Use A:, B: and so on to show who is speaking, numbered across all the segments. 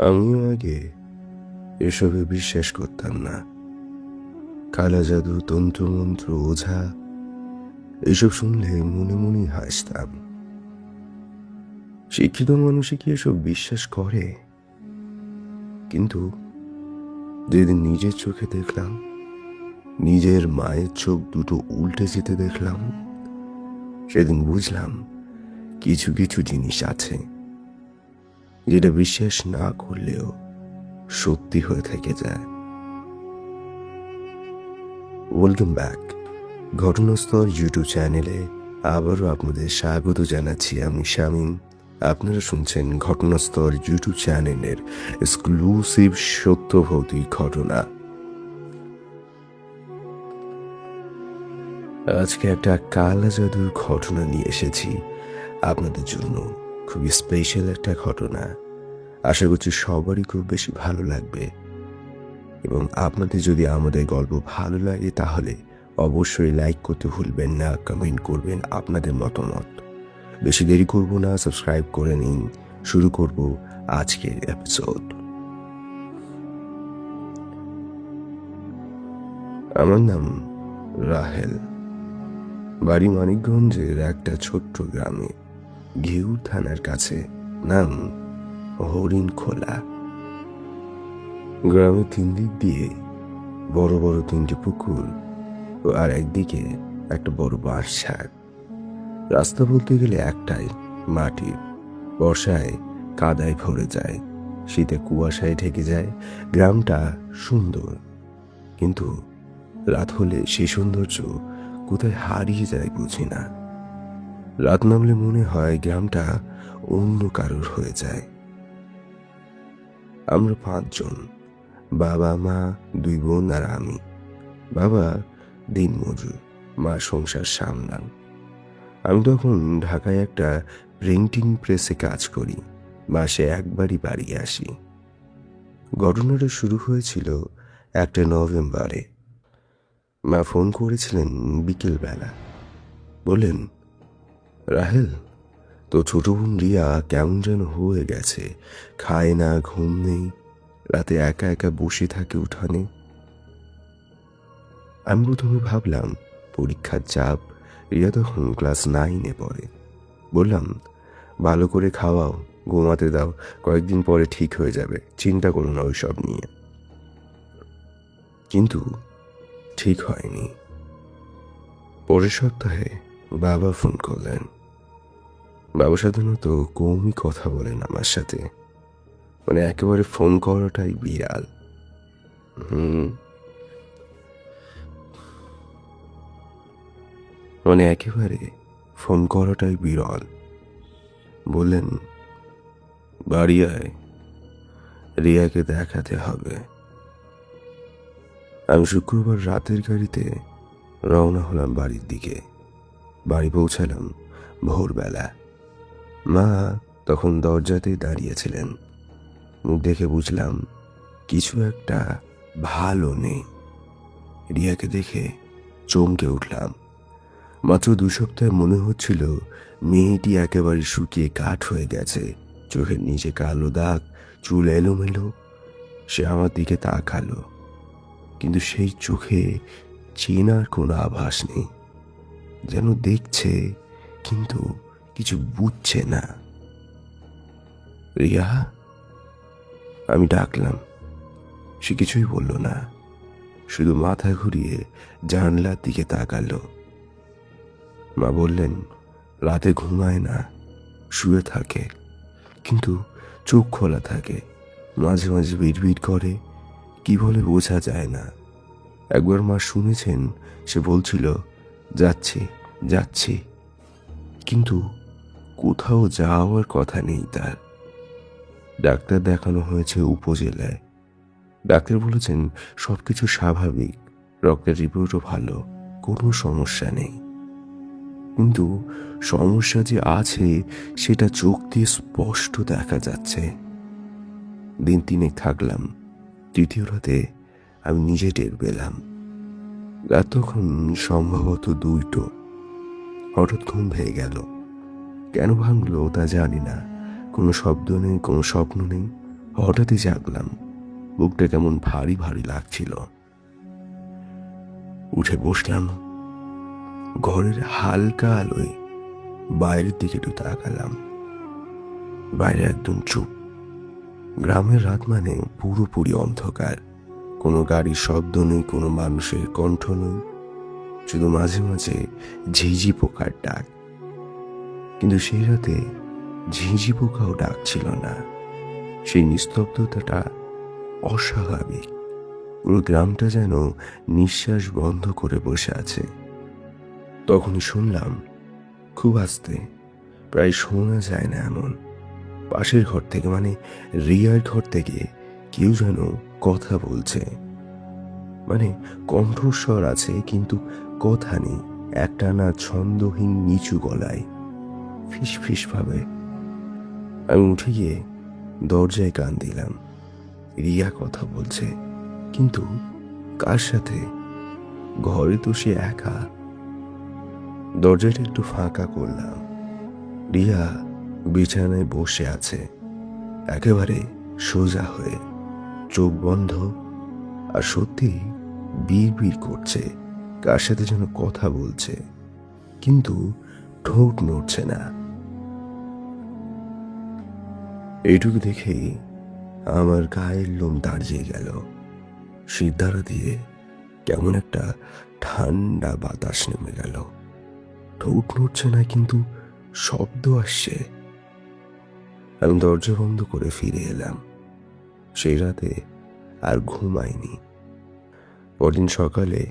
A: আমিও আগে এসবে বিশ্বাস করতাম না। কালা জাদু, তন্ত্রমন্ত্র, ওঝা এসব শুনলে মনে মনেই হাসতাম। শিক্ষিত মানুষই কি এসব বিশ্বাস করে? কিন্তু যেদিন নিজের চোখে দেখলাম, নিজের মায়ের চোখ দুটো উল্টে যেতে দেখলাম, সেদিন বুঝলাম কিছু কিছু জিনিস আছে যেটা বিশ্বাস না করলেও সত্যি হয়ে থেকে যায়। ওয়েলকাম ব্যাক ঘটনাস্থল ইউটিউব চ্যানেলে আবারও আপনাদের স্বাগত জানাচ্ছি। আমি শামীম। আপনারা শুনছেন ঘটনাস্থল ইউটিউব চ্যানেলের এক্সক্লুসিভ সত্য ভৌতিক ঘটনা। আজকে একটা কালা জাদুর ঘটনা নিয়ে এসেছি আপনাদের জন্য। খুবই স্পেশাল একটা ঘটনা। আশা করছি সবারই খুব বেশি ভালো লাগবে, এবং আপনাদের যদি আমাদের গল্প ভালো লাগে তাহলে অবশ্যই লাইক করতে ভুলবেন না, কমেন্ট করবেন আপনাদের মতামত। বেশি দেরি করব না, সাবস্ক্রাইব করে নিন। শুরু করব আজকের এপিসোড। আমার নাম রাহেল। বাড়ি মানিকগঞ্জের একটা ছোট্ট গ্রামে, ঘিউর থানার কাছে, নাম হরিণখোলা। গ্রামের তিন দিক দিয়ে বড় বড় তিনটে পুকুর ও আর একদিকে একটা বড় বাঁশঝাড়। রাস্তা বলতে গেলে একটাই, মাটির। বর্ষায় কাদায় ভরে যায়, শীতে কুয়াশায় ঢেকে যায়। গ্রামটা সুন্দর, কিন্তু রাত হলে সেই সৌন্দর্য কোথায় হারিয়ে যায় বুঝি না। রাত নামলে মনে হয় গ্রামটা অন্য কারোর হয়ে যায়। আমরা 5 জন, বাবা, মা, 2 বোন আর আমি। বাবা দিনমজুর, মা সংসার সামলান। আমি তখন ঢাকায় একটা প্রিন্টিং প্রেসে কাজ করি। মাসে একবারই বাড়ি আসি। ঘটনাটা শুরু হয়েছিল একটা নভেম্বরে। মা ফোন করেছিলেন বিকেলবেলা। বললেন, রাহেল, তো ছোট বোন রিয়া কেমন যেন হয়ে গেছে। খায় না, ঘুম নেই, রাতে একা একা বসে থাকে উঠানে। আমি প্রথমে ভাবলাম পরীক্ষার চাপ। রিয়া তখন ক্লাস 9-এ পড়ে। বললাম, ভালো করে খাওয়াও, ঘুমাতে দাও, কয়েকদিন পরে ঠিক হয়ে যাবে, চিন্তা করো না ওইসব নিয়ে। কিন্তু ঠিক হয়নি। পরের সপ্তাহে বাবা ফোন করলেন। বাবা সাধারণত কমই কথা বলেন আমার সাথে, মানে একেবারে ফোন করাটাই বিড়াল। মানে একেবারে ফোন করাটাই বিরল। বললেন, বাড়ি আয়, রিয়াকে দেখাতে হবে। আমি শুক্রবার রাতের গাড়িতে রওনা হলাম বাড়ির দিকে। বাড়ি পৌঁছালাম ভোরবেলা। মা তখন দরজাতেই দাঁড়িয়েছিলেন। মুখ দেখে বুঝলাম কিছু একটা ভালো নেই। রিয়াকে দেখে চমকে উঠলাম। মাত্র 2 সপ্তাহে মনে হচ্ছিল মেয়েটি একেবারে শুকিয়ে কাঠ হয়ে গেছে। চোখের নিচে কালো দাগ, চুল এলোমেলো। সে আমার দিকে তাকালো, কিন্তু সেই চোখে চেনার কোনো আভাস নেই। যেন দেখছে কিন্তু কিছু বুঝছে না। রিয়া, আমি ডাকলাম। সে কিছুই বলল না, শুধু মাথা ঘুরিয়ে জানলার দিকে তাকালো। মা বললেন, রাতে ঘুমায় না, শুয়ে থাকে, কিন্তু চোখ খোলা থাকে। মাঝে মাঝে বিড়বিড় করে, কি বলে বোঝা যায় না। একবার মা শুনেছেন সে বলছিল, যাচ্ছি যাচ্ছি, কিন্তু কোথাও যাওয়ার কথা নেই তার। ডাক্তার দেখানো হয়েছে উপজেলায়। ডাক্তার বলেছেন সবকিছু স্বাভাবিক, রক্তের রিপোর্টও ভালো, কোনো সমস্যা নেই। কিন্তু সমস্যা যে আছে সেটা চোখ দিয়ে স্পষ্ট দেখা যাচ্ছে। দিন 3 থাকলাম। 3য় রাতে আমি নিজে টের পেলাম। রাত তখন সম্ভবত 2টো। হঠাৎ ঘুম ভেঙে গেল। কেন ভাঙলো তা জানি না। কোনো শব্দ নেই, কোনো স্বপ্ন নেই, হঠাৎই জাগলাম, বুকটা কেমন ভারী ভারী লাগছিল। উঠে বসলাম, ঘরের হালকা আলোয় বাইরের দিকে একটু তাকালাম। বাইরে একদম চুপ। গ্রামের রাত মানে পুরোপুরি অন্ধকার। কোনো গাড়ির শব্দ নেই, কোনো মানুষের কণ্ঠ নেই, শুধু মাঝে মাঝে ঝিঝি পোকার ডাক। কিন্তু সেই রাতে ঝিঝি পোকাও ডাকছিল না। সেই নিস্তব্ধতাটা অস্বাভাবিক। পুরো গ্রামটা যেন নিঃশ্বাস বন্ধ করে বসে আছে। তখনই শুনলাম, খুব আস্তে, প্রায় শোনা যায় না এমন, পাশের ঘর থেকে, মানে রিয়ার ঘর থেকে কেউ যেন কথা বলছে। মানে কণ্ঠস্বর আছে কিন্তু কথা নেই, একটানা ছন্দহীন নিচু গলায়, ফিস ফিস ভাবে। আমি উঠে গিয়ে দরজায় কান দিলাম। রিয়া কথা বলছে, কিন্তু কার সাথে? ঘরে তো সে একা। দরজাটা একটু ফাঁকা করলাম। রিয়া বিছানায় বসে আছে, একেবারে সোজা হয়ে, চোখ বন্ধ, আর সত্যি বিড় করছে, কার সাথে যেন কথা বলছে, কিন্তু ঠোঁট নড়ছে না। এইটুকু দেখেই আমার গায়ের লোম দাঁড়িয়ে গেল। শিরদাঁড়া দিয়ে কেমন একটা ঠান্ডা বাতাস নেমে গেল। ঠোঁট নড়ছে না, কিন্তু শব্দ আসছে। আমি দরজা বন্ধ করে ফিরে এলাম। সেই রাতে আর ঘুমাইনি। পরদিন সকালে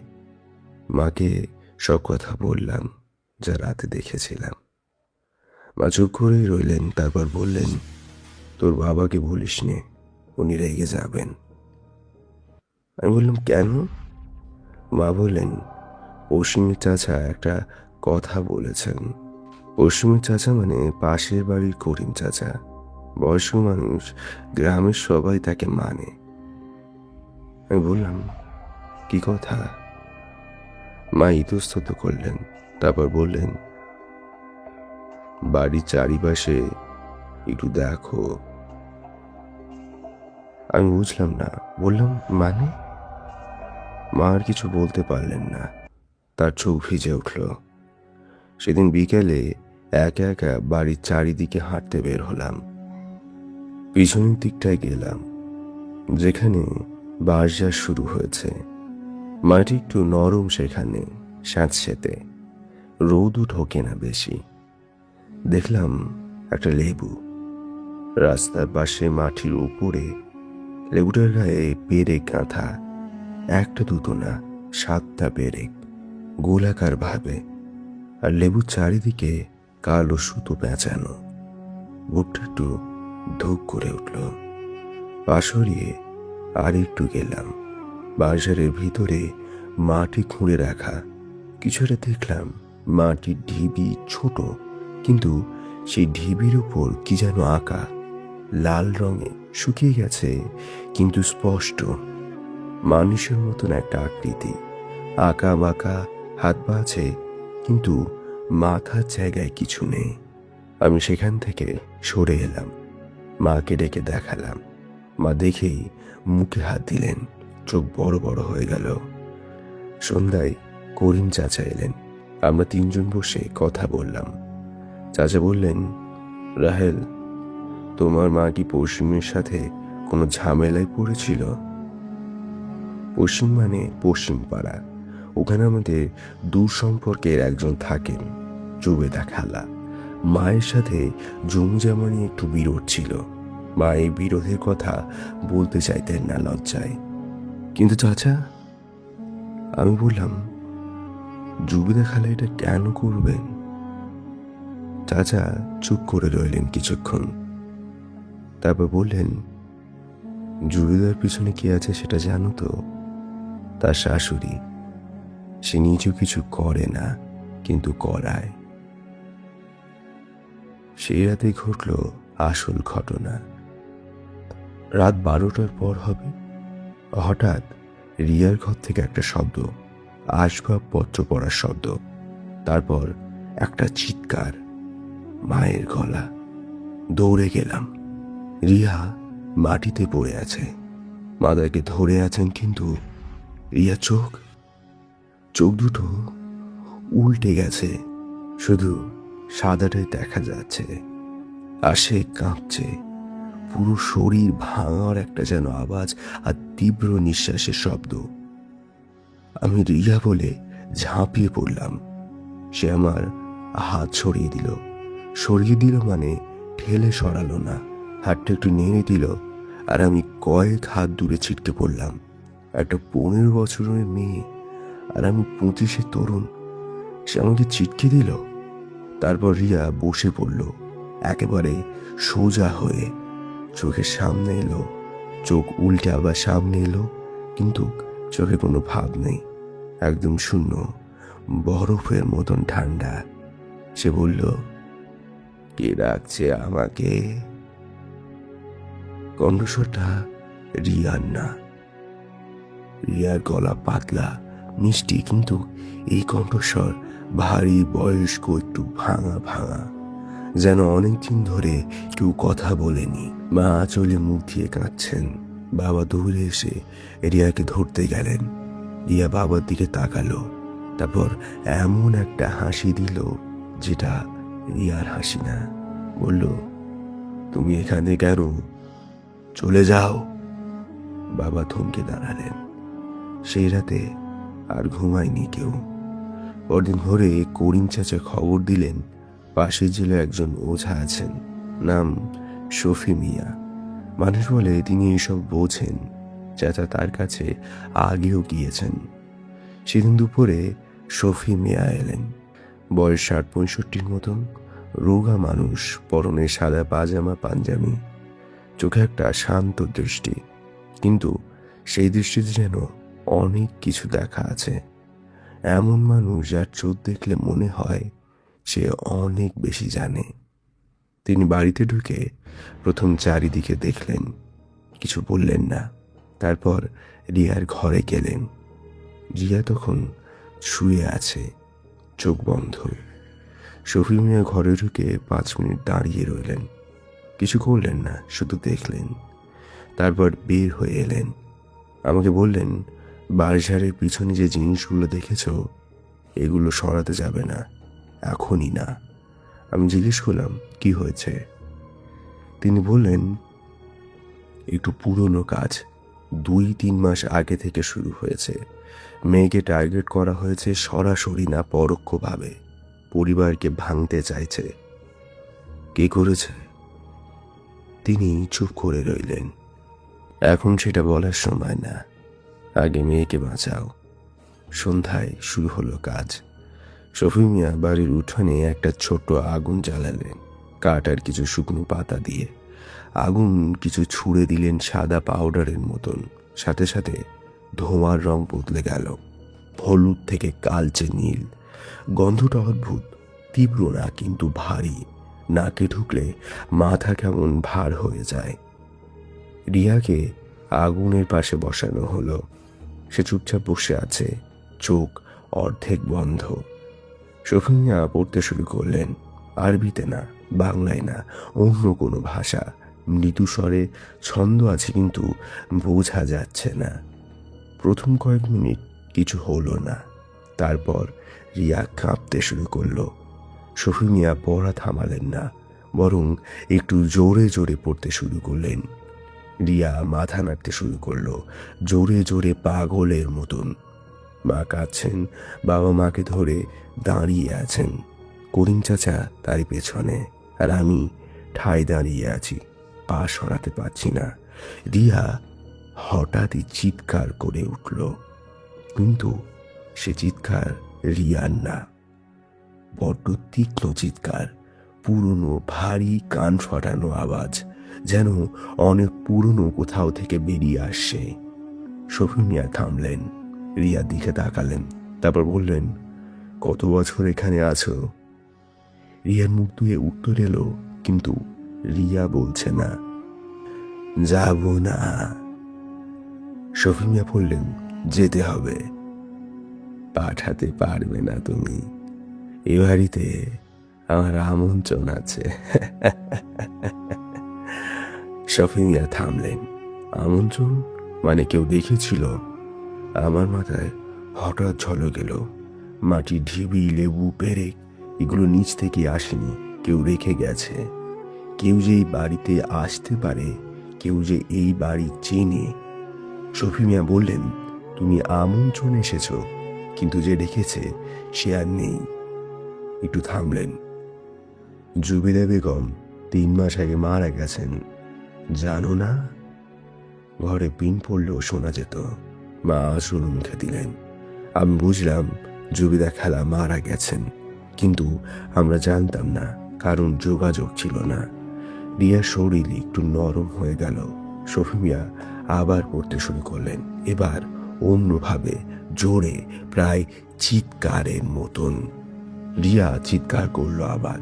A: মাকে সব কথা বললাম, যা রাতে দেখেছিলাম। মা চুপ করেই রইলেন, তারপর বললেন, তোর বাবাকে বলিস নে, উনি রেগে যাবেন। আমি বললাম, কেন? মা বললেন, পশ্চিমের চাচা একটা কথা বলেছেন। পশ্চিমের চাচা মানে পাশের বাড়ির করিম চাচা, বয়স্ক মানুষ, গ্রামের সবাই তাকে মানে। আমি বললাম, কি কথা? মা ইতস্তত করলেন, তারপর বললেন, বাড়ির চারিপাশে একটু দেখো। আমি বুঝলাম না, বললাম, মানে? মা আর কিছু বলতে পারলেন না, তার চোখ ভিজে উঠল। সেদিন বিকেলে একা একা বাড়ির চারিদিকে হাঁটতে বের হলাম। পিছনের দিকটায় গেলাম, যেখানে বাঁশঝাড় শুরু হয়েছে। মাটি একটু নরম, সেখানে স্যাঁতসেঁতে, রোদও ঢোকে না বেশি। দেখলাম একটা লেবু রাস্তার পাশে, মাটির উপরে। লেবুটার গায়ে পেরেক গাঁথা, একটা দুটো না, 7টা পেরেক, গোলাকার ভাবে, আর লেবুর চারিদিকে কালো সুতো পেঁচানো। বুকটা একটু ধুক করে উঠল। পা সরিয়ে আর একটু গেলাম। বাজারের ভিতরে মাটি খুঁড়ে রাখা কিছু একটা দেখলাম। মাটির ঢিবি ছোট, কিন্তু সেই ঢিবির উপর কি যেন আঁকা, লাল রঙে, শুকিয়ে গেছে কিন্তু স্পষ্ট। মানুষের মতন একটা আকৃতি, আঁকা বাঁকা, হাত পা আছে, কিন্তু মাথার জায়গায় কিছু নেই। আমি সেখান থেকে সরে এলাম, মাকে ডেকে দেখালাম। মা দেখেই মুখে হাত দিলেন, চোখ বড় বড় হয়ে গেল। সন্ধ্যায় করিম চাচা এলেন। আমরা 3জন বসে কথা বললাম। চাচা বললেন, রাহেল, তোমার মা কি পশ্চিমের সাথে কোনো ঝামেলায় পড়েছিল? পশ্চিম মানে পশ্চিম পাড়া। ওখানে আমাদের দূর সম্পর্কের একজন থাকেন, জুবেদা খালা। মায়ের সাথে জমি জমা নিয়ে একটু বিরোধ ছিল। মা এই বিরোধের কথা বলতে চাইতেন না লজ্জায়। কিন্তু চাচা, আমি বললাম, জুবেদা খালা এটা কেন করবেন? চাচা চুপ করে রইলেন কিছুক্ষণ, তারপর বললেন, জুবেদার পিছনে কি আছে সেটা জানো তো? তার শাশুড়ি। সে নিজেও কিছু করে না, কিন্তু করায়। সেই রাতে ঘটল আসল ঘটনা। রাত 12টার পর হবে। হঠাৎ রিয়ার ঘর থেকে একটা শব্দ, আসবাবপত্র পড়ার শব্দ, তারপর একটা চিৎকার, মায়ের গলা। দৌড়ে গেলাম। রিয়া মাটিতে পড়ে আছে, মাদাকে ধরে আছেন, কিন্তু রিয়া চোখ চোখ দুটো উল্টে গেছে, শুধু সাদাটাই দেখা যাচ্ছে। আর সে কাঁপছে, পুরো শরীর ভাঙার একটা যেন আওয়াজ আর তীব্র নিঃশ্বাসের শব্দ। আমি রিয়া বলে ঝাঁপিয়ে পড়লাম। সে আমার হাত সরিয়ে দিল মানে ঠেলে সরালো না, হাতটা একটু নেড়ে দিল, আর আমি কয়েক হাত দূরে ছিটকে পড়লাম। একটা 15 বছরের মেয়ে আর আমি 25-এর তরুণ, সে আমাকে ছিটকে দিল। তারপর রিয়া বসে পড়ল একেবারে সোজা হয়ে, চোখের সামনে এলো, চোখ উল্টে আবার সামনে এলো, কিন্তু চোখে কোনো ভাব নেই, একদম শূন্য, বরফের মতন ঠান্ডা। সে বলল, কে ডাকছে আমাকে? কণ্ঠস্বরটা রিয়ার না। রিয়ার গলা পাতলা মিষ্টি, কিন্তু এই কণ্ঠস্বর ভারী, বয়স্ক, একটু ভাঙা ভাঙা, যেন অনেকদিন ধরে কেউ কথা বলেনি। মা আঁচলে মুখ দিয়ে কাঁদছেন। বাবা দৌড়ে এসে রিয়াকে ধরতে গেলেন। রিয়া বাবার দিকে তাকালো, তারপর এমন একটা হাসি দিল যেটা রিয়ার হাসি না। বলল, তুমি এখানে কেন? চলে যাও। বাবা থমকে দাঁড়ালেন। সেই রাতে আর ঘুমায়নি কেউ। পরদিন ভোরে করিম চাচা খবর দিলেন পাশের জেলায় একজন ওঝা আছেন, নাম শফি মিয়া। মানুষ বলে তিনি এইসব বোঝেন। চাচা তার কাছে আগেও গিয়েছেন। সেদিন দুপুরে শফি মিয়া এলেন। বয়স 60-65 মতন, রোগা মানুষ, পরনে সাদা পাজামা পাঞ্জাবি, চোখে একটা শান্ত দৃষ্টি, কিন্তু সেই দৃষ্টিতে যেন অনেক কিছু দেখা আছে। এমন মানুষ যার চোখ দেখলে মনে হয় সে অনেক বেশি জানে। তিনি বাড়িতে ঢুকে প্রথম চারিদিকে দেখলেন, কিছু বললেন না। তারপর রিয়ার ঘরে গেলেন। রিয়া তখন শুয়ে আছে, চোখ বন্ধ। শফি মিয়া ঘরে ঢুকে 5 মিনিট দাঁড়িয়ে রইলেন, কিছু করলেন না, শুধু দেখলেন। তারপর বের হয়ে এলেন। আমাকে বললেন, বাঁশঝাড়ের পিছনে যে জিনিসগুলো দেখেছ, এগুলো সরাতে যাবে না, এখনই না। আমি জিজ্ঞেস করলাম, কি হয়েছে? তিনি বললেন, একটু পুরনো কাজ, 2-3 মাস আগে থেকে শুরু হয়েছে। মেয়েকে টার্গেট করা হয়েছে, সরাসরি না পরোক্ষভাবে। পরিবারকে ভাঙতে চাইছে। কে করেছে? তিনি চুপ করে রইলেন। এখন সেটা বলার সময় না, আগে মেয়েকে বাঁচাও। সন্ধ্যায় শুরু হলো কাজ। শফি মিয়া বাড়ির উঠোনে একটা ছোট্ট আগুন জ্বালালেন, কাঠ আর কিছু শুকনো পাতা দিয়ে। আগুন কিছু ছুঁড়ে দিলেন সাদা পাউডারের মতন, সাথে সাথে ধোঁয়ার রং বদলে গেল, হলুদ থেকে কালচে নীল। গন্ধটা অদ্ভুত, তীব্র না কিন্তু ভারী। নাকে ঢুকলে মাথা কেমন ভার হয়ে যায়। রিয়াকে আগুনের পাশে বসানো হলো। সে চুপচাপ বসে আছে, চোখ অর্ধেক বন্ধ। শফি মিয়া পড়তে শুরু করলেন, আরবিতে না, বাংলায় না, অন্য কোনো ভাষা। মৃদু স্বরে ছন্দ আছে, কিন্তু বোঝা যাচ্ছে না। প্রথম কয়েক মিনিট কিছু হলো না। তারপর রিয়া কাঁপতে শুরু করলো। শফি মিয়া পড়া থামালেন না, বরং একটু জোরে জোরে পড়তে শুরু করলেন। রিয়া মাথা নাড়তে শুরু করলো, জোরে জোরে পাগলের মতন। মা কাঁদছেন, বাবা মাকে ধরে দাঁড়িয়ে আছেন। করিম চাচা তারই পেছনে, আর আমি ঠায় দাঁড়িয়ে আছি, পা সরাতে পারছি না। রিয়া হঠাৎই চিৎকার করে উঠল, কিন্তু সে চিৎকার রিয়ার না, বড্ড তীক্ষ্ণ চিৎকার, পুরনো ভারী কান ফাটানো আওয়াজ, যেন অনেক পুরনো কোথাও থেকে বেরিয়ে আসছে। শফি মিয়া থামলেন, রিয়ার দিকে তাকালেন, তারপর বললেন, কত বছর এখানে আছো? রিয়ার মুখ দিয়ে উত্তর এলো, কিন্তু রিয়া বলছে না। যাব না। শফি মিয়া বললেন, যেতে হবে। পাঠাতে পারবে না তুমি, এ বাড়িতে আমার আমন্ত্রণ আছে। শফি মিয়া থামলেন। আমন্ত্রণ মানে কেউ দেখেছিল? আমার মাথায় হঠাৎ ঝলক এলো। মাটির ঢিবি, লেবু, পেরেক এগুলো নিচ থেকে আসেনি, কেউ রেখে গেছে। কেউ যে এই বাড়িতে আসতে পারে, কেউ যে এই বাড়ি চেনে। শফি মিয়া বললেন, তুমি আমন্ত্রণ এসেছো, কিন্তু যে রেখেছে সে আর নেই। একটু থামলেন। জুবেদা বেগম 3 মাস আগে মারা গেছেন, জানো না? ঘরে পিন পড়লেও শোনা যেত। মা আঁচল মুখে দিলেন। আমি বুঝলাম জুবেদা খালা মারা গেছেন, কিন্তু আমরা জানতাম না, কারণ যোগাযোগ ছিল না। রিয়ার শরীর একটু নরম হয়ে গেল। শফি মিয়া আবার পড়তে শুরু করলেন, এবার অন্যভাবে, জোরে, প্রায় চিৎকারের মতন। রিয়া চিৎকার করলো আবার,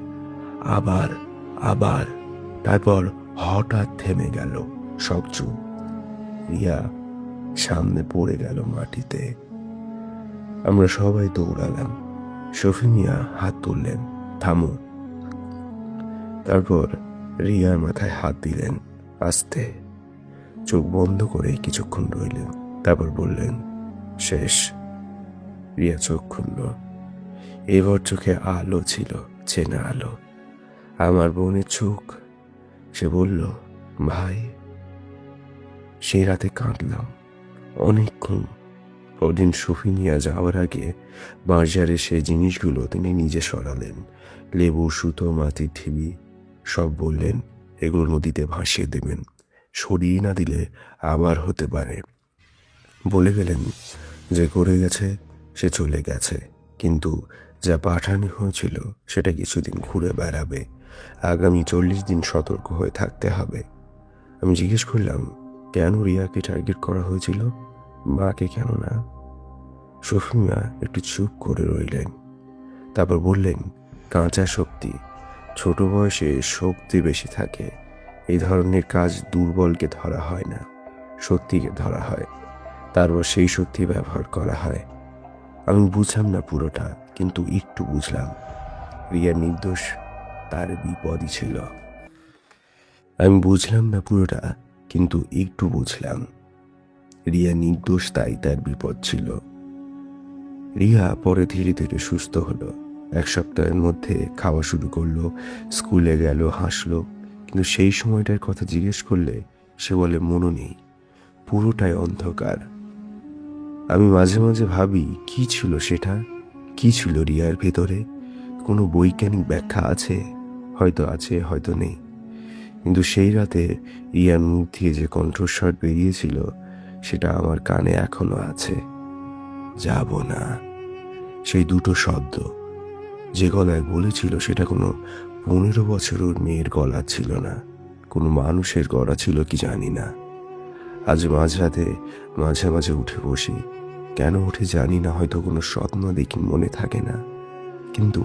A: আবার, আবার। তারপর হঠাৎ থেমে গেল, সব চুপ। রিয়া সামনে পড়ে গেল মাটিতে। আমরা সবাই দৌড়ালাম। শফি মিয়া হাত তুললেন, থামো। তারপর রিয়ার মাথায় হাত দিলেন আস্তে। চোখ বন্ধ করে কিছুক্ষণ রইলেন, তারপর বললেন, শেষ। রিয়া চোখ খুলল। এবার চোখে আলো ছিল, চেনা আলো। আমার বোনের চোখ। সে বলল, ভাই। সেই রাতে কাঁদলাম অনেকক্ষণ। পরদিন শফি মিয়া যাওয়ার আগে বাজারে সে জিনিসগুলো তিনি নিজে সরালেন। লেবু, সুতো, মাটির ঢিবি সব বললেন এগুলো নদীতে ভাসিয়ে দেবেন, সরিয়ে না দিলে আবার হতে পারে। বলে গেলেন, যে করে গেছে সে চলে গেছে, কিন্তু যা পাঠানো হয়েছিল সেটা কিছুদিন ঘুরে বেড়াবে। আগামী 40 দিন সতর্ক হয়ে থাকতে হবে। আমি জিজ্ঞেস করলাম, কেন রিয়াকে টার্গেট করা হয়েছিল, মাকে কেন না? শফি মিয়া একটু চুপ করে রইলেন, তারপর বললেন, কাঁচা শক্তি, ছোট বয়সে শক্তি বেশি থাকে। এই ধরনের কাজ দুর্বলকে ধরা হয় না, শক্তিকে ধরা হয়, তারপর সেই শক্তি ব্যবহার করা হয়। আমি বুঝলাম না পুরোটা, কিন্তু একটু বুঝলাম। রিয়া নির্দোষ, তার বিপদই ছিল। আমি বুঝলাম না পুরোটা, কিন্তু একটু বুঝলাম। রিয়া নির্দোষ, তাই তার বিপদ ছিল। রিয়া পরে ধীরে ধীরে সুস্থ হলো। 1 সপ্তাহের মধ্যে খাওয়া শুরু করলো, স্কুলে গেল, হাসলো। কিন্তু সেই সময়টার কথা জিজ্ঞেস করলে সে বলে মনে নেই, পুরোটাই অন্ধকার। আমি মাঝে মাঝে ভাবি, কি ছিল সেটা, কি ছিল রিয়ার ভেতরে? কোনো বৈজ্ঞানিক ব্যাখ্যা আছে? হয়তো আছে, হয়তো নেই। কিন্তু সেই রাতে রিয়ার মুখ দিয়ে যে কণ্ঠস্বর বেরিয়েছিল সেটা আমার কানে এখনো আছে, যাব না। সেই দুটো শব্দ যে গলায় বলেছিল সেটা কোনো 15 বছরের মেয়ের গলা ছিল না, কোনো মানুষের গলা ছিল কি জানি না। আজ মাঝরাতে মাঝে মাঝে উঠে বসি, কেন উঠে জানি না, হয়তো কোনো স্বপ্ন দেখি, মনে থাকে না। কিন্তু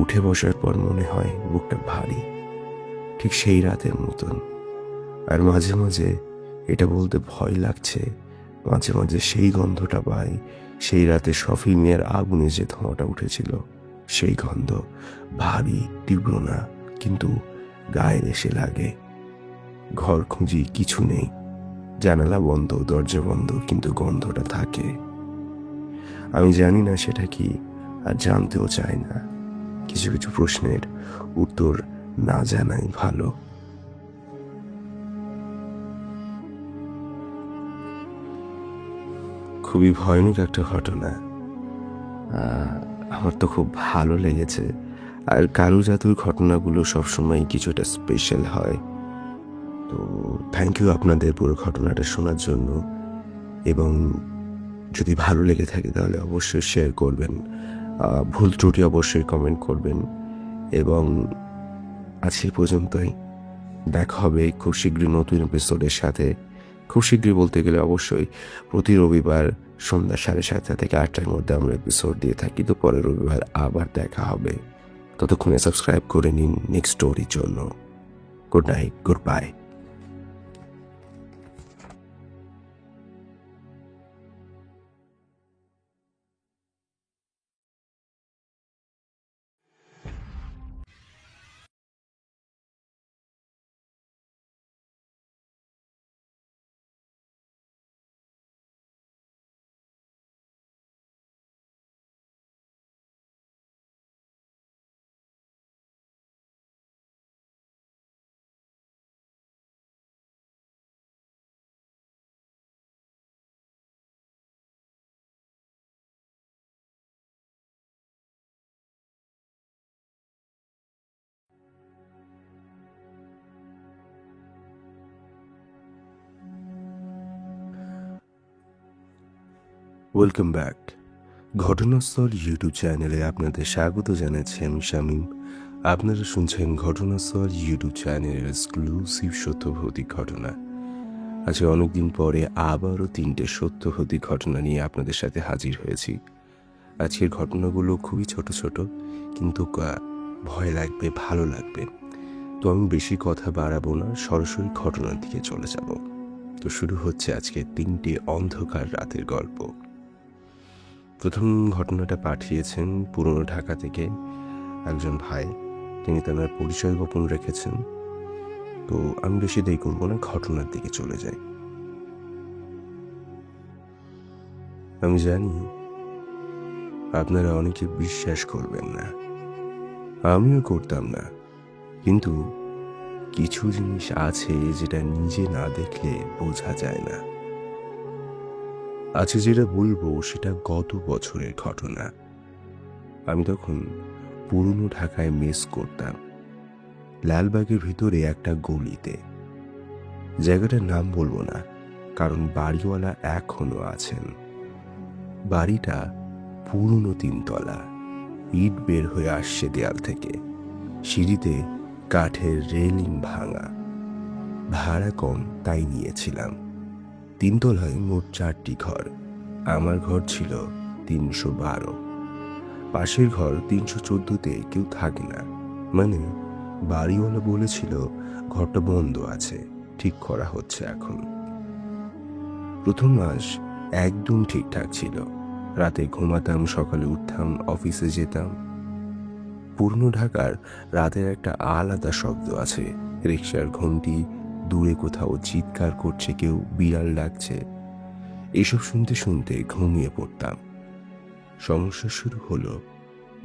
A: উঠে বসার পর মনে হয় বুকটা ভারী, ঠিক সেই রাতের মতন। আর মাঝে মাঝে, এটা বলতে ভয় লাগছে, মাঝে মাঝে সেই গন্ধটা পাই, সেই রাতে শফি মিয়ার আগুনে যে ধোঁয়াটা উঠেছিল, সেই গন্ধ। ভারী, তীব্র না, কিন্তু গায়ে এসে লাগে। ঘর খুঁজি, কিছু নেই, জানালা বন্ধ, দরজা বন্ধ, কিন্তু গন্ধটা থাকে। আমি জানি না সেটা কি, আর জানতেও চাই না। কিছু কিছু প্রশ্নের উত্তর না জানাই ভালো। খুবই ভয়ানক একটা ঘটনা। আমার তো খুব ভালো লেগেছে। আর কারু জাদুর ঘটনাগুলো সবসময় কিছুটা স্পেশাল হয়। তো থ্যাংক ইউ আপনাদের পুরো ঘটনাটা শোনার জন্য। এবং যদি ভালো লেগে থাকে তাহলে অবশ্যই শেয়ার করবেন, ভুল ত্রুটি অবশ্যই কমেন্ট করবেন। এবং আজ এই পর্যন্তই। দেখা হবে খুব শীঘ্রই নতুন এপিসোডের সাথে। খুব শীঘ্রই বলতে গেলে অবশ্যই প্রতি রবিবার সন্ধ্যা 7:30 থেকে 8টার মধ্যে আমরা এপিসোড দিয়ে থাকি। তো পরের রবিবার আবার দেখা হবে। ততক্ষণে সাবস্ক্রাইব করে নিন নেক্সট স্টোরির জন্য। Good night, good bye. Welcome back. ঘটনাস্থল ইউটিউব চ্যানেলে আপনাদের স্বাগত জানাচ্ছি আমি শামীম। আপনারা শুনছেন ঘটনাস্থল ইউটিউব চ্যানেলের এক্সক্লুসিভ সত্যভৌতিক ঘটনা। আজকে অনেকদিন পরে আবারও 3টে সত্যভৌতিক ঘটনা নিয়ে আপনাদের সাথে হাজির হয়েছি। আজকের ঘটনাগুলো খুবই ছোট ছোট, কিন্তু ভয় লাগবে, ভালো লাগবে। তো আমি বেশি কথা বাড়াবো না, সরাসরি ঘটনার দিকে চলে যাব। তো শুরু হচ্ছে আজকে 3টে অন্ধকার রাতের গল্প। প্রথম ঘটনাটা পাঠিয়েছেন পুরনো ঢাকা থেকে একজন ভাই। তিনি তার পরিচয় গোপন রেখেছেন। তো আমি বেশি দেরি করবো না, ঘটনার দিকে চলে যাই। আমি জানি আপনারা অনেকে বিশ্বাস করবেন না, আমিও করতাম না, কিন্তু কিছু জিনিস আছে যেটা নিজে না দেখলে বোঝা যায় না। আজকে যেটা বলবো সেটা গত বছরের ঘটনা। আমি তখন পুরনো ঢাকায় মেস করতাম, লালবাগের ভিতরে একটা গলিতে। জায়গাটার নাম বলবো না, কারণ বাড়িওয়ালা এখনো আছেন। বাড়িটা পুরনো 3 তলা, ইট বের হয়ে আসছে দেয়াল থেকে, সিঁড়িতে কাঠের রেলিং ভাঙা। ভাড়া কম তাই নিয়েছিলাম। 3 তলায় মোট 4টি ঘর। আমার ঘর ছিল 312। পাশের ঘর 314তে কেউ থাকে না, মানে বাড়িওয়ালা বলেছিল ঘরটা বন্ধ আছে, ঠিক করা হচ্ছে এখন। প্রথম মাস একদম ঠিকঠাক ছিল। রাতে ঘুমাতাম, সকালে উঠতাম, অফিসে যেতাম। পুরনো ঢাকার রাতের একটা আলাদা শব্দ আছে। রিকশার ঘন্টি, দূরে কোথাও চিৎকার করছে কেউ, বিড়াল ডাকছে। এসব শুনতে শুনতে ঘুমিয়ে পড়তাম। সমস্যা শুরু হলো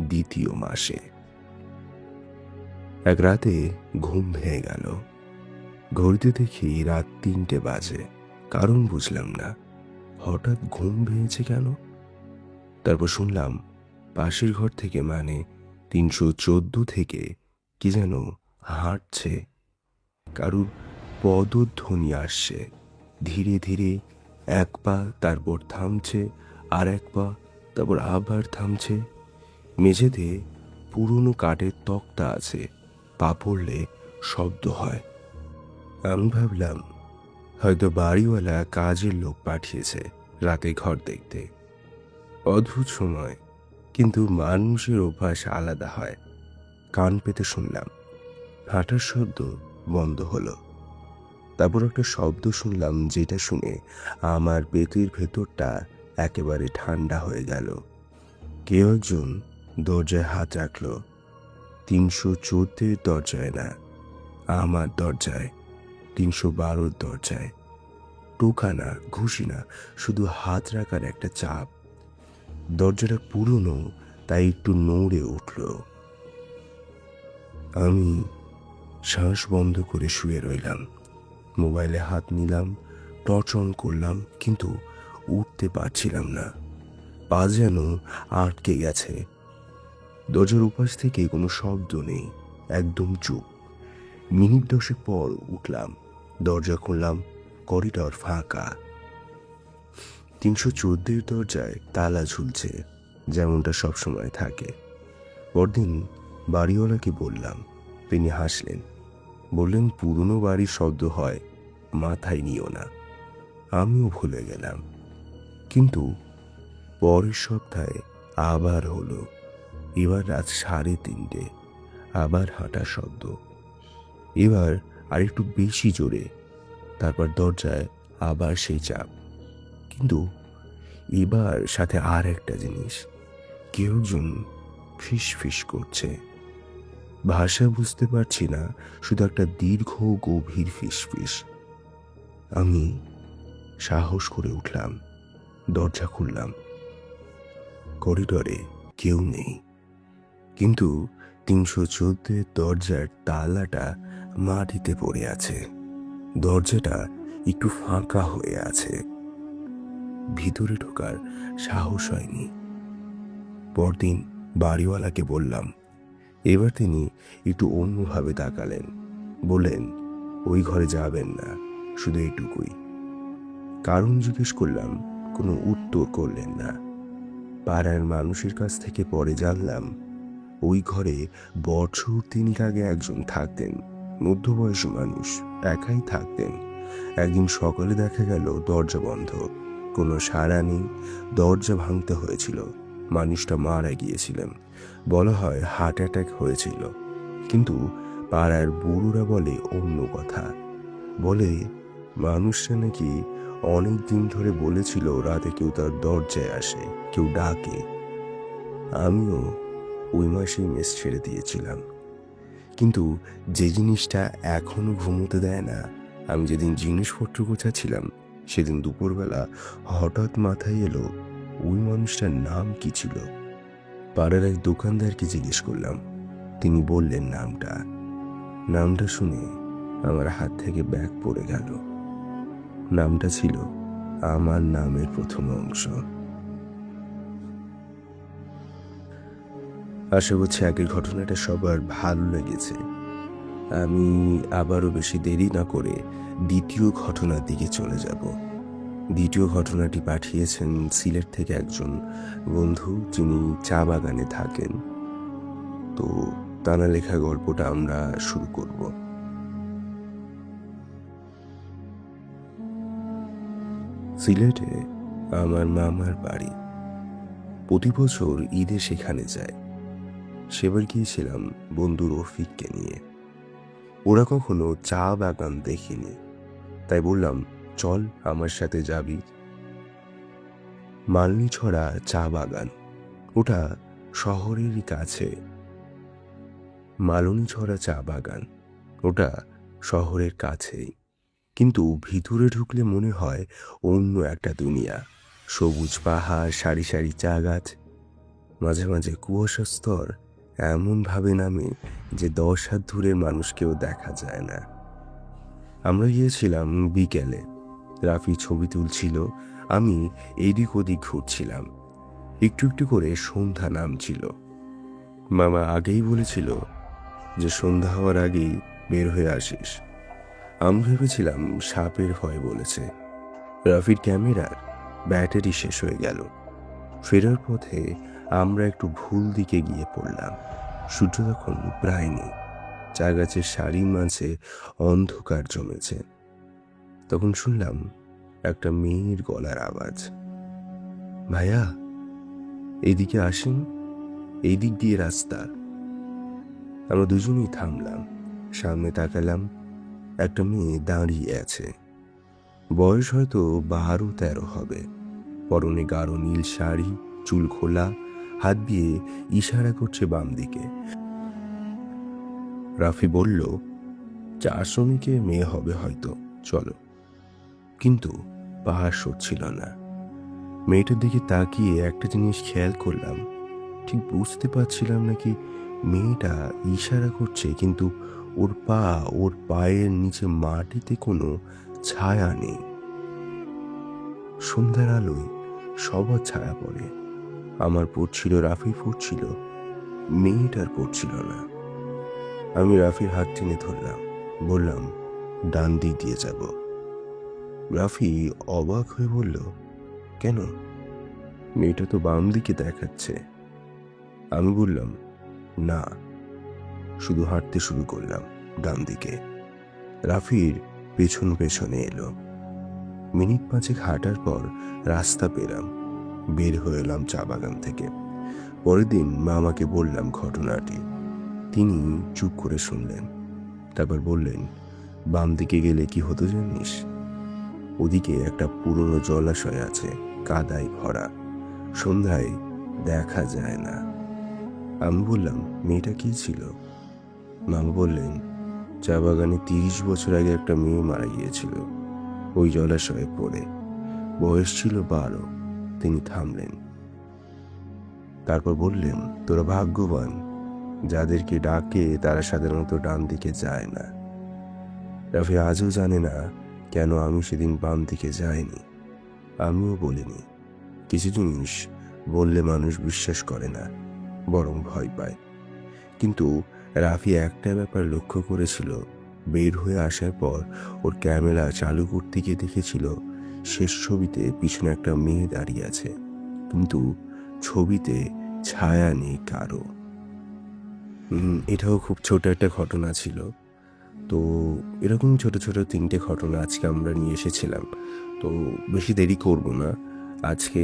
A: 2য় মাসে। এক রাতে ঘুম ভেঙে গেল। ঘড়িতে দেখি রাত 3টে বাজে। কারণ বুঝলাম না, হঠাৎ ঘুম ভেঙেছে কেন। তারপর শুনলাম পাশের ঘর থেকে, মানে 314 থেকে কি যেন হাঁটছে। কারুর পদধ্বনি আসছে ধীরে ধীরে। 1 পা, তারপর থামছে, আর 1 পা, তারপর আবার থামছে। মেঝেতে পুরনো কাঠের তক্তা আছে, পা পড়লে শব্দ হয়। আমি ভাবলাম হয়তো বাড়িওয়ালা কাজের লোক পাঠিয়েছে রাতে ঘর দেখতে। অদ্ভুত সময়, কিন্তু মানুষের অভ্যাস আলাদা হয়। কান পেতে শুনলাম, হাঁটার শব্দ বন্ধ হলো। তারপর একটা শব্দ শুনলাম, যেটা শুনে আমার পেটের ভেতরটা একেবারে ঠান্ডা হয়ে গেল। কেউ একজন দরজায় হাত রাখলো। 314 দরজায় না, আমার দরজায়, 312 দরজায়। টোকা না, ঘুষি না, শুধু হাত রাখার একটা চাপ। দরজাটা পুরনো, তাই একটু নড়ে উঠল। আমি শ্বাস বন্ধ করে শুয়ে রইলাম। মোবাইলে হাত নিলাম, টর্চ অন করলাম, কিন্তু উঠতে পারছিলাম না। পা যেন আটকে গেছে। দরজার উপাস থেকে কোনো শব্দ নেই, একদম চুপ। মিনিট 10 পর উঠলাম, দরজা খুললাম, করিডর ফাঁকা। 314 দরজায় তালা ঝুলছে, যেমনটা সবসময় থাকে। পরদিন বাড়িওয়ালাকে বললাম, তিনি হাসলেন, বললেন পুরনো বাড়ির শব্দ হয়, মাথায় নিও না। আমিও ভুলে গেলাম। কিন্তু পরের সপ্তাহে আবার হলো। এবার রাত 3:30, আবার হাঁটার শব্দ, এবার আর একটু বেশি জোরে। তারপর দরজায় আবার সেই চাপ, কিন্তু এবার সাথে আর একটা জিনিস, কেউ একজন ফিস ফিস করছে। ভাষা বুঝতে পারছি না, শুধু একটা দীর্ঘ গভীর ফিস ফিস। আমি সাহস করে উঠলাম, দরজা খুললাম। করিডরে কেউ নেই, কিন্তু 314 দরজার তালাটা মাটিতে পড়ে আছে। দরজাটা একটু ফাঁকা হয়ে আছে। ভিতরে ঢোকার সাহস হয়নি। পরদিন বাড়িওয়ালাকে বললাম। এবার তিনি একটু অন্যভাবে তাকালেন, বললেন ওই ঘরে যাবেন না, শুধু এটুকুই। কারণ জিজ্ঞেস করলাম, কোনো উত্তর করলেন না। পাড়ার মানুষের কাছ থেকে পরে জানলাম ওই ঘরে বছর তিনিক আগে একজন থাকতেন, মধ্যবয়সী মানুষ, একাই থাকতেন। একদিন সকালে দেখা গেল দরজা বন্ধ, কোনো সাড়া নেই। দরজা ভাঙতে হয়েছিল। মানুষটা মারা গিয়েছিলেন, বলা হয় হার্ট অ্যাটাক হয়েছিল। কিন্তু পাড়ার বুড়োরা বলে অন্য কথা। বলে মানুষটা নাকি অনেক দিন ধরে বলেছিল রাতে কেউ তার দরজায় আসে, কেউ ডাকে। আমিও ওই মাসেই মেস ছেড়ে দিয়েছিলাম। কিন্তু যে জিনিসটা এখনো ঘুমোতে দেয় না, আমি যেদিন জিনিসপত্র গোছাচ্ছিলাম সেদিন দুপুরবেলা হঠাৎ মাথায় এলো ওই মানুষটার নাম কি ছিল। পাড়ার এক দোকানদারকে জিজ্ঞেস করলাম, তিনি বললেন নামটা শুনে আমার হাত থেকে ব্যাগ পড়ে গেল। নামটা ছিল আমার নামের প্রথম অংশ। আশা করছি আগের ঘটনাটা সবার ভালো লেগেছে। আমি আবারও বেশি দেরি না করে দ্বিতীয় ঘটনার দিকে চলে যাব। দ্বিতীয় ঘটনাটি পাঠিয়েছেন সিলেট থেকে একজন বন্ধু, যিনি চা বাগানে থাকেন। তো তার লেখা গল্পটা আমরা শুরু করব। সিলেটে আমার মামার বাড়ি। প্রতি বছর ঈদে সেখানে যায়। সেবার গিয়েছিলাম বন্ধু রফিককে নিয়ে। ওরা কখনো চা বাগান দেখেনি, তাই বললাম চল আমার সাথে যাবি। মালনীছড়া চা বাগান, ওটা শহরেরই কাছে। মালনীছড়া চা বাগান, ওটা শহরের কাছেই, কিন্তু ভিতরে ঢুকলে মনে হয় অন্য একটা দুনিয়া। সবুজ পাহাড়, সারি সারি চা গাছ, মাঝে মাঝে কুয়াশার স্তর এমনভাবে নামে যে 10 হাত দূরের মানুষকেও দেখা যায় না। আমরা গিয়েছিলাম বিকেলে। রাফি ছবি তুলছিল, আমি এদিক ওদিক ঘুরছিলাম। একটু একটু করে সন্ধ্যা নামছিল। মামা আগেই বলেছিল যে সন্ধ্যা হওয়ার আগেই বের হয়ে আসিস। আমি ভেবেছিলাম সাপের ভয় বলেছে। রাফির ক্যামেরার ব্যাটারি শেষ হয়ে গেল। ফেরার পথে আমরা একটু ভুল দিকে গিয়ে পড়লাম। সূর্য তখন প্রায় নেই, চা গাছের সারির মাঝে অন্ধকার জমেছে। তখন শুনলাম একটা মেয়ের গলার আওয়াজ, ভাইয়া এইদিকে আসেন, এই দিক দিয়ে রাস্তা। আমরা দুজনেই থামলাম, সামনে তাকালাম। একটা মেয়ে দাঁড়িয়ে আছে, বয়স হয়তো 12-13 হবে। পরনে গাঢ় নীল শাড়ি, চুল খোলা, হাত দিয়ে ইশারা করছে বাম দিকে। রাফি বলল, চা শ্রমিকের মেয়ে হবে হয়তো, চলো। কিন্তু পাহাড় সরছিল না। মেয়েটার দিকে তাকিয়ে একটা জিনিস খেয়াল করলাম, ঠিক বুঝতে পারছিলাম নাকি মেয়েটা ইশারা করছে, কিন্তু ওর পায়ের নিচে মাটিতে কোনো ছায়া নেই। সন্ধ্যার আলোয় সবার ছায়া পড়ে। আমার পড়ছিল, রাফি পড়ছিল, মেয়েটার পড়ছিল না। আমি রাফির হাত টেনে ধরলাম, বললাম ডান দিক দিয়ে যাব। রাফি অবাক হয়ে বলল, কেন? মেয়েটা তো বাম দিকে দেখাচ্ছে। আমি বললাম না, শুধু হাঁটতে শুরু করলাম ডান দিকে। রাফির পেছন পেছনে এলো। মিনিট 5 হাঁটার পর রাস্তা পেলাম, বের হয়ে এলাম চা বাগান থেকে। পরের দিন মামাকে বললাম ঘটনাটি। তিনি চুপ করে শুনলেন, তারপর বললেন, বাম দিকে গেলে কি হতো জানিস? ওদিকে একটা পুরনো জলাশয় আছে, কাদায় ভরা, সন্ধ্যায় দেখা যায় না। আমি বললাম, মেয়েটা কি ছিল? মামা বললেন, চা বাগানে 30 বছর আগে একটা মেয়ে মারা গিয়েছিল ওই জলাশয়ে পড়ে। বয়স ছিল 12। তিনি থামলেন, তারপর বললেন, তোরা ভাগ্যবান, যাদেরকে ডাকে তারা সাধারণত ডান দিকে যায় না। রাফি আজও জানে না কেন আমি সেদিন বাম দিকে যাইনি। আমিও বলিনি। কিছু জিনিস বললে মানুষ বিশ্বাস করে না, বরং ভয় পায়। কিন্তু রাফি একটা ব্যাপার লক্ষ্য করেছিল, বের হয়ে আসার পর ওর ক্যামেরা চালু করতে গিয়ে দেখেছিল শেষ ছবিতে পিছনে একটা মেয়ে দাঁড়িয়ে আছে, কিন্তু ছবিতে ছায়া নেই কারো। এটাও খুব ছোট একটা ঘটনা ছিল। তো এরকম ছোট ছোট 3টে ঘটনা আজকে আমরা নিয়ে এসেছিলাম। তো বেশি দেরি করব না, আজকে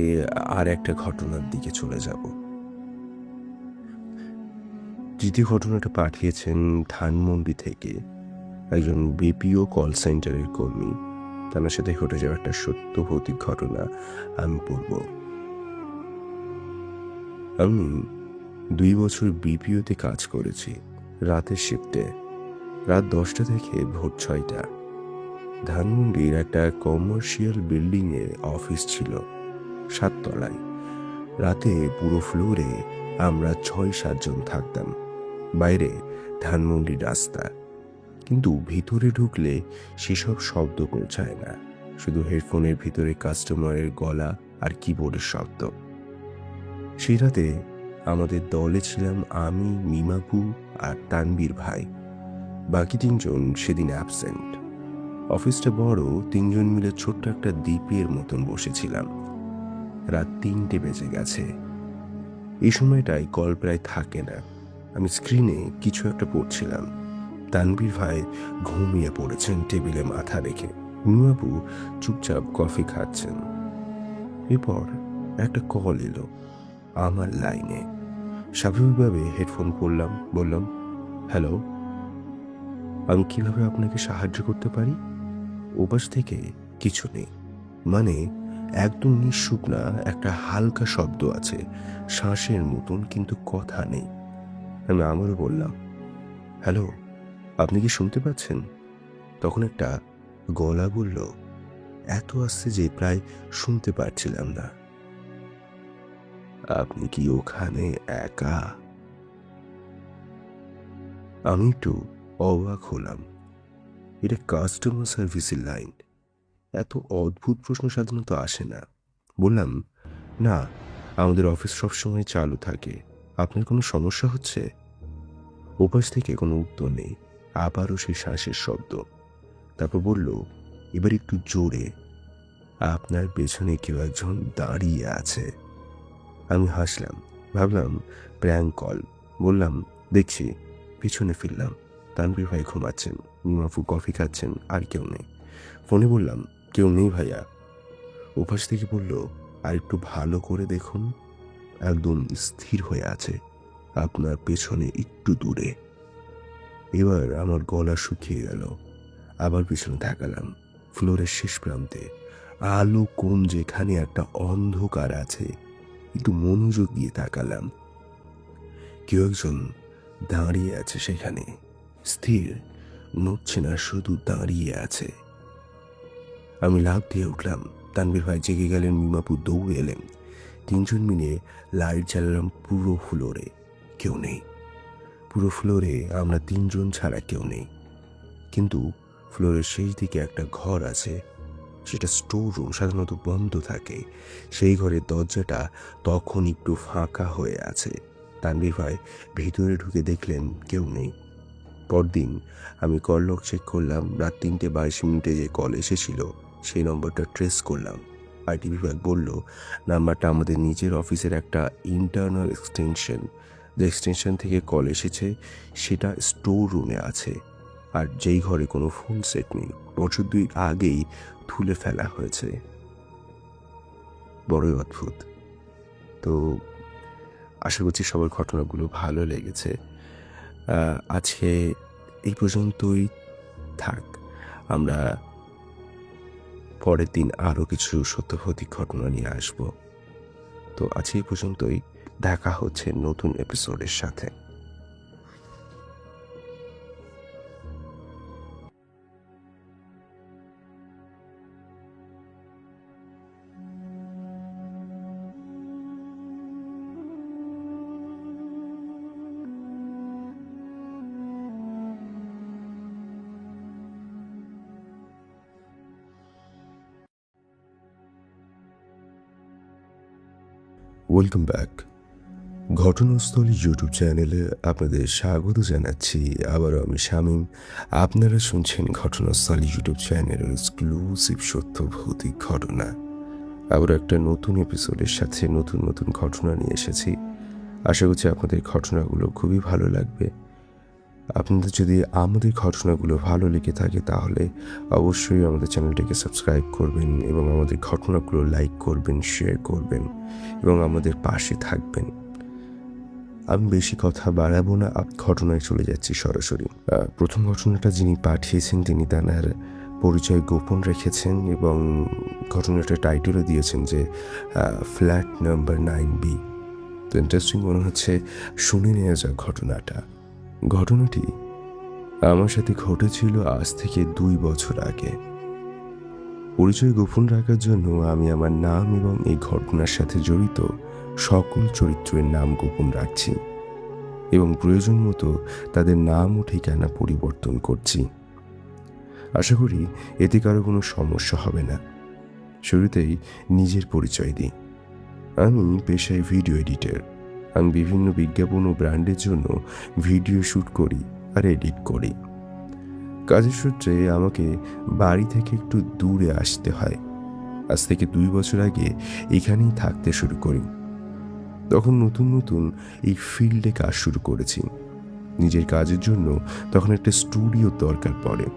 A: আর একটা ঘটনার দিকে চলে যাব। দ্বিতীয় ঘটনাটা পাঠিয়েছেন ধানমন্ডি থেকে একজন বিপিও কল সেন্টারের কর্মী। তার সাথে ঘটে যাওয়া একটা সত্য ভৌতিক ঘটনা আমি বলবো। আমি 2 বছর বিপিওতে কাজ করেছি, রাতের শিফটে। রাত 10টা থেকে ভোর 6টা। ধানমন্ডির একটা কমার্শিয়াল বিল্ডিংয়ে অফিস ছিল, 7 তলায়। রাতে পুরো ফ্লোরে আমরা 6-7 জন থাকতাম। বাইরে ধানমন্ডির রাস্তা, কিন্তু ভিতরে ঢুকলে সেসব শব্দ পৌঁছায় না, শুধু হেডফোনের ভিতরে কাস্টমারের গলা আর কিবোর্ডের শব্দ। সেই রাতে আমাদের দলে ছিলাম আমি, মিমাপু আর তানবীর ভাই। বাকি 3জন সেদিন অ্যাবসেন্ট। অফিসটা বড়, 3জন মিলে ছোট্ট একটা দ্বীপের মতন বসেছিলাম। রাত 3টে বেজে গেছে। এই সময়টায় কল প্রায় থাকে না। আমি স্ক্রিনে কিছু একটা পড়ছিলাম। তানবীর ভাই ঘুমিয়ে পড়েছেন টেবিলে মাথা রেখে। মিমাপু চুপচাপ কফি খাচ্ছেন। এরপর একটা কল এলো আমার লাইনে। স্বাভাবিকভাবে হেডফোন করলাম, বললাম, হ্যালো, আমি কিভাবে আপনাকে সাহায্য করতে পারি? ওপাশ থেকে কিছু নেই, মানে একদম নিঃশুপ না, একটা হালকা শব্দ আছে, শ্বাসের মতন, কিন্তু কথা নেই। আমি আমারও বললাম, হ্যালো, আপনি কি শুনতে পাচ্ছেন? তখন একটা গলা বলল, এত আস্তে যে প্রায় শুনতে পারছিলাম না, আপনি কি ওখানে একা? আমি একটু অবাক হলাম। এটা কাস্টমার সার্ভিসের লাইন, এত অদ্ভুত প্রশ্ন সাধারণত আসে না। বললাম, না, আমাদের অফিস সবসময় চালু থাকে। আপনার কোনো সমস্যা হচ্ছে? ওপাশ থেকে কোনো উত্তর নেই। আবারও সেই শ্বাসের শব্দ। তারপর বলল, এবার একটু জোরে, আপনার পেছনে কেউ একজন দাঁড়িয়ে আছে। আমি হাসলাম, ভাবলাম প্র্যাঙ্ক কল। বললাম, দেখছি। পিছনে ফিরলাম। তানভীর ভাই ঘুমাচ্ছেন, মিমাফু কফি খাচ্ছেন, আর কেউ নেই। ফোনে বললাম, কেউ নেই ভাইয়া। ওপাশ থেকে বলল, আর একটু ভালো করে দেখুন, একদম স্থির হয়ে আছে আপনার পেছনে একটু দূরে। এবার আমার গলা শুকিয়ে গেল। আবার পিছনে তাকালাম। ফ্লোরের শেষ প্রান্তে আলো কম, যেখানে একটা অন্ধকার আছে। একটু মনোযোগ দিয়ে তাকালাম। কেউ একজন দাঁড়িয়ে আছে সেখানে, স্থির, নড়ছে না, শুধু দাঁড়িয়ে আছে। আমি লাফ দিয়ে উঠলাম। তানভীর ভাই জেগে গেলেন, মিমাপু দৌড়ে এলেন। 3জন মিলে লাইট জ্বালালাম পুরো ফ্লোরে। কেউ নেই। পুরো ফ্লোরে আমরা 3জন ছাড়া কেউ নেই। কিন্তু ফ্লোরের শেষ দিকে একটা ঘর আছে, সেটা স্টোর রুম, সাধারণত বন্ধ থাকে। সেই ঘরের দরজাটা তখন একটু ফাঁকা হয়ে আছে। তানভীর ভাই ভিতরে ঢুকে দেখলেন কেউ নেই। পরদিন আমি কল লগ চেক করলাম। রাত 3:22 যে কল এসেছিল সেই নম্বরটা ট্রেস করলাম। আইটি বিভাগ বলল, নাম্বারটা আমাদের নিজের অফিসের একটা ইন্টারনাল এক্সটেনশন। যে এক্সটেনশন থেকে কল এসেছে সেটা স্টোর রুমে আছে, আর যেই ঘরে কোনো ফোন সেট নেই, বছর 2 আগেই তুলে ফেলা হয়েছে। বড়ই অদ্ভুত। তো আশা করছি সবার ঘটনাগুলো ভালো লেগেছে। আজকে এই পর্যন্তই থাক। আমরা পরের দিন আরও কিছু সত্যভৌতিক ঘটনা নিয়ে আসব। তো আজ এই পর্যন্তই। দেখা হচ্ছে নতুন এপিসোডের সাথে। Welcome back. ঘটনাস্থলী ইউটিউব চ্যানেলে আপনাদের স্বাগত জানাচ্ছি। আবারও আমি শামীম। আপনারা শুনছেন ঘটনাস্থলী ইউটিউব চ্যানেলের এক্সক্লুসিভ সত্য ভৌতিক ঘটনা। আবার একটা নতুন এপিসোডের সাথে নতুন নতুন ঘটনা নিয়ে এসেছি। আশা করছি আপনাদের ঘটনাগুলো খুবই ভালো লাগবে। আপনাদের যদি আমাদের ঘটনাগুলো ভালো লেগে থাকে তাহলে অবশ্যই আমাদের চ্যানেলটিকে সাবস্ক্রাইব করবেন এবং আমাদের ঘটনাগুলো লাইক করবেন, শেয়ার করবেন এবং আমাদের পাশে থাকবেন। আমি বেশি কথা বাড়াবো না, ঘটনায় চলে যাচ্ছি সরাসরি। প্রথম ঘটনাটা যিনি পাঠিয়েছেন তিনি তার পরিচয় গোপন রেখেছেন এবং ঘটনাটা টাইটেলও দিয়েছেন যে ফ্ল্যাট নাম্বার 9B। তো ইন্টারেস্টিং মনে হচ্ছে, শুনে নেওয়া যাক ঘটনাটা। ঘটনাটি আমার সাথে ঘটেছিল আজ থেকে 2 বছর আগে। পরিচয় গোপন রাখার জন্য আমি আমার নাম এবং এই ঘটনার সাথে জড়িত সকল চরিত্রের নাম গোপন রাখছি এবং প্রয়োজন মতো তাদের নাম ও ঠিকানা পরিবর্তন করছি। আশা করি এতে কারো কোনো সমস্যা হবে না। শুরুতেই নিজের পরিচয় দিই। আমি পেশায় ভিডিও এডিটর। আমি বিভিন্ন বিজ্ঞাপন ও ব্র্যান্ডের জন্য ভিডিও শ্যুট করি আর এডিট করি। কাজের সূত্রে আমাকে বাড়ি থেকে একটু দূরে আসতে হয়। আজ থেকে 2 বছর আগে এখানেই থাকতে শুরু করি। তখন নতুন নতুন এই ফিল্ডে কাজ শুরু করেছি। নিজের কাজের জন্য তখন একটা স্টুডিও দরকার পড়ে।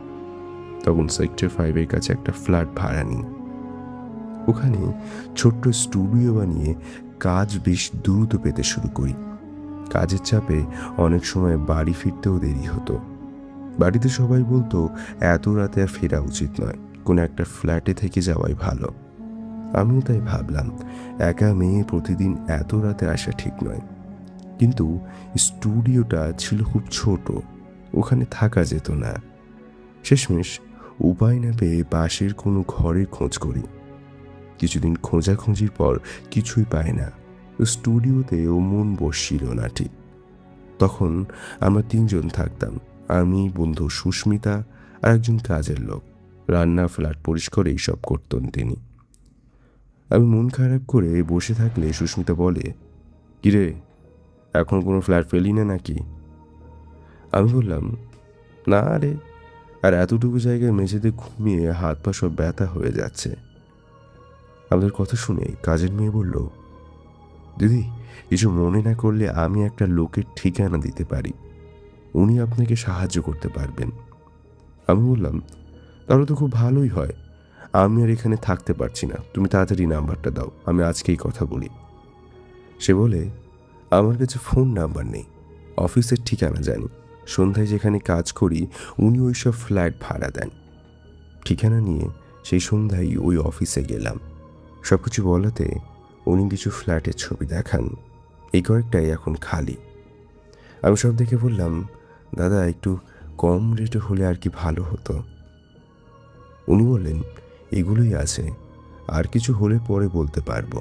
A: তখন সেক্টর 5-এর কাছে একটা ফ্ল্যাট ভাড়া নিই। ওখানে ছোট্ট স্টুডিও বানিয়ে কাজ বেশ দ্রুত পেতে শুরু করি। কাজের চাপে অনেক সময় বাড়ি ফিরতেও দেরি হতো। বাড়িতে সবাই বলতো এত রাতে আর ফেরা উচিত নয়, কোনো একটা ফ্ল্যাটে থেকে যাওয়াই ভালো। আমিও তাই ভাবলাম, একা মেয়ে প্রতিদিন এত রাতে আসা ঠিক নয়। কিন্তু স্টুডিওটা ছিল খুব ছোট, ওখানে থাকা যেত না। শেষমেশ উপায় না পেয়ে পাশের কোনো ঘরের খোঁজ করি। কিছুদিন খোঁজাখুঁজির পর কিছুই পায় না। স্টুডিওতেও মন বসছিল না ঠিক। তখন আমরা 3 জন থাকতাম, আমি, বন্ধু সুস্মিতা আর একজন কাজের লোক। রান্না, ফ্ল্যাট পরিষ্কার এইসব করতেন তিনি। আমি মন খারাপ করে বসে থাকলে সুস্মিতা বলে, কিরে এখন কোনো ফ্ল্যাট পেলি না নাকি? আমি বললাম, না রে, আর এতটুকু জায়গায় মেঝেতে ঘুমিয়ে হাত পা সব ব্যথা হয়ে যাচ্ছে। আমাদের কথা শুনে কাজের মেয়ে বলল, দিদি কিছু মনে না করলে আমি একটা লোকের ঠিকানা দিতে পারি, উনি আপনাকে সাহায্য করতে পারবেন। আমি বললাম, তাহলে তো খুব ভালোই হয়। আমি আর এখানে থাকতে পারছি না, তুমি তাড়াতাড়ি নাম্বারটা দাও, আমি আজকেই কথা বলি। সে বলে, আমার কাছে ফোন নাম্বার নেই, অফিসের ঠিকানা জানি। সন্ধ্যায় যেখানে কাজ করি উনি ওই সব ফ্ল্যাট ভাড়া দেন। ঠিকানা নিয়ে সেই সন্ধ্যায় ওই অফিসে গেলাম। সব কিছু বলাতে উনি কিছু ফ্ল্যাটের ছবি দেখান, এই কয়েকটাই এখন খালি। আমি সব দেখে বললাম, দাদা একটু কম রেটে হলে আর কি ভালো হতো। উনি বললেন, এগুলোই আছে, আর কিছু হলে পরে বলতে পারবো।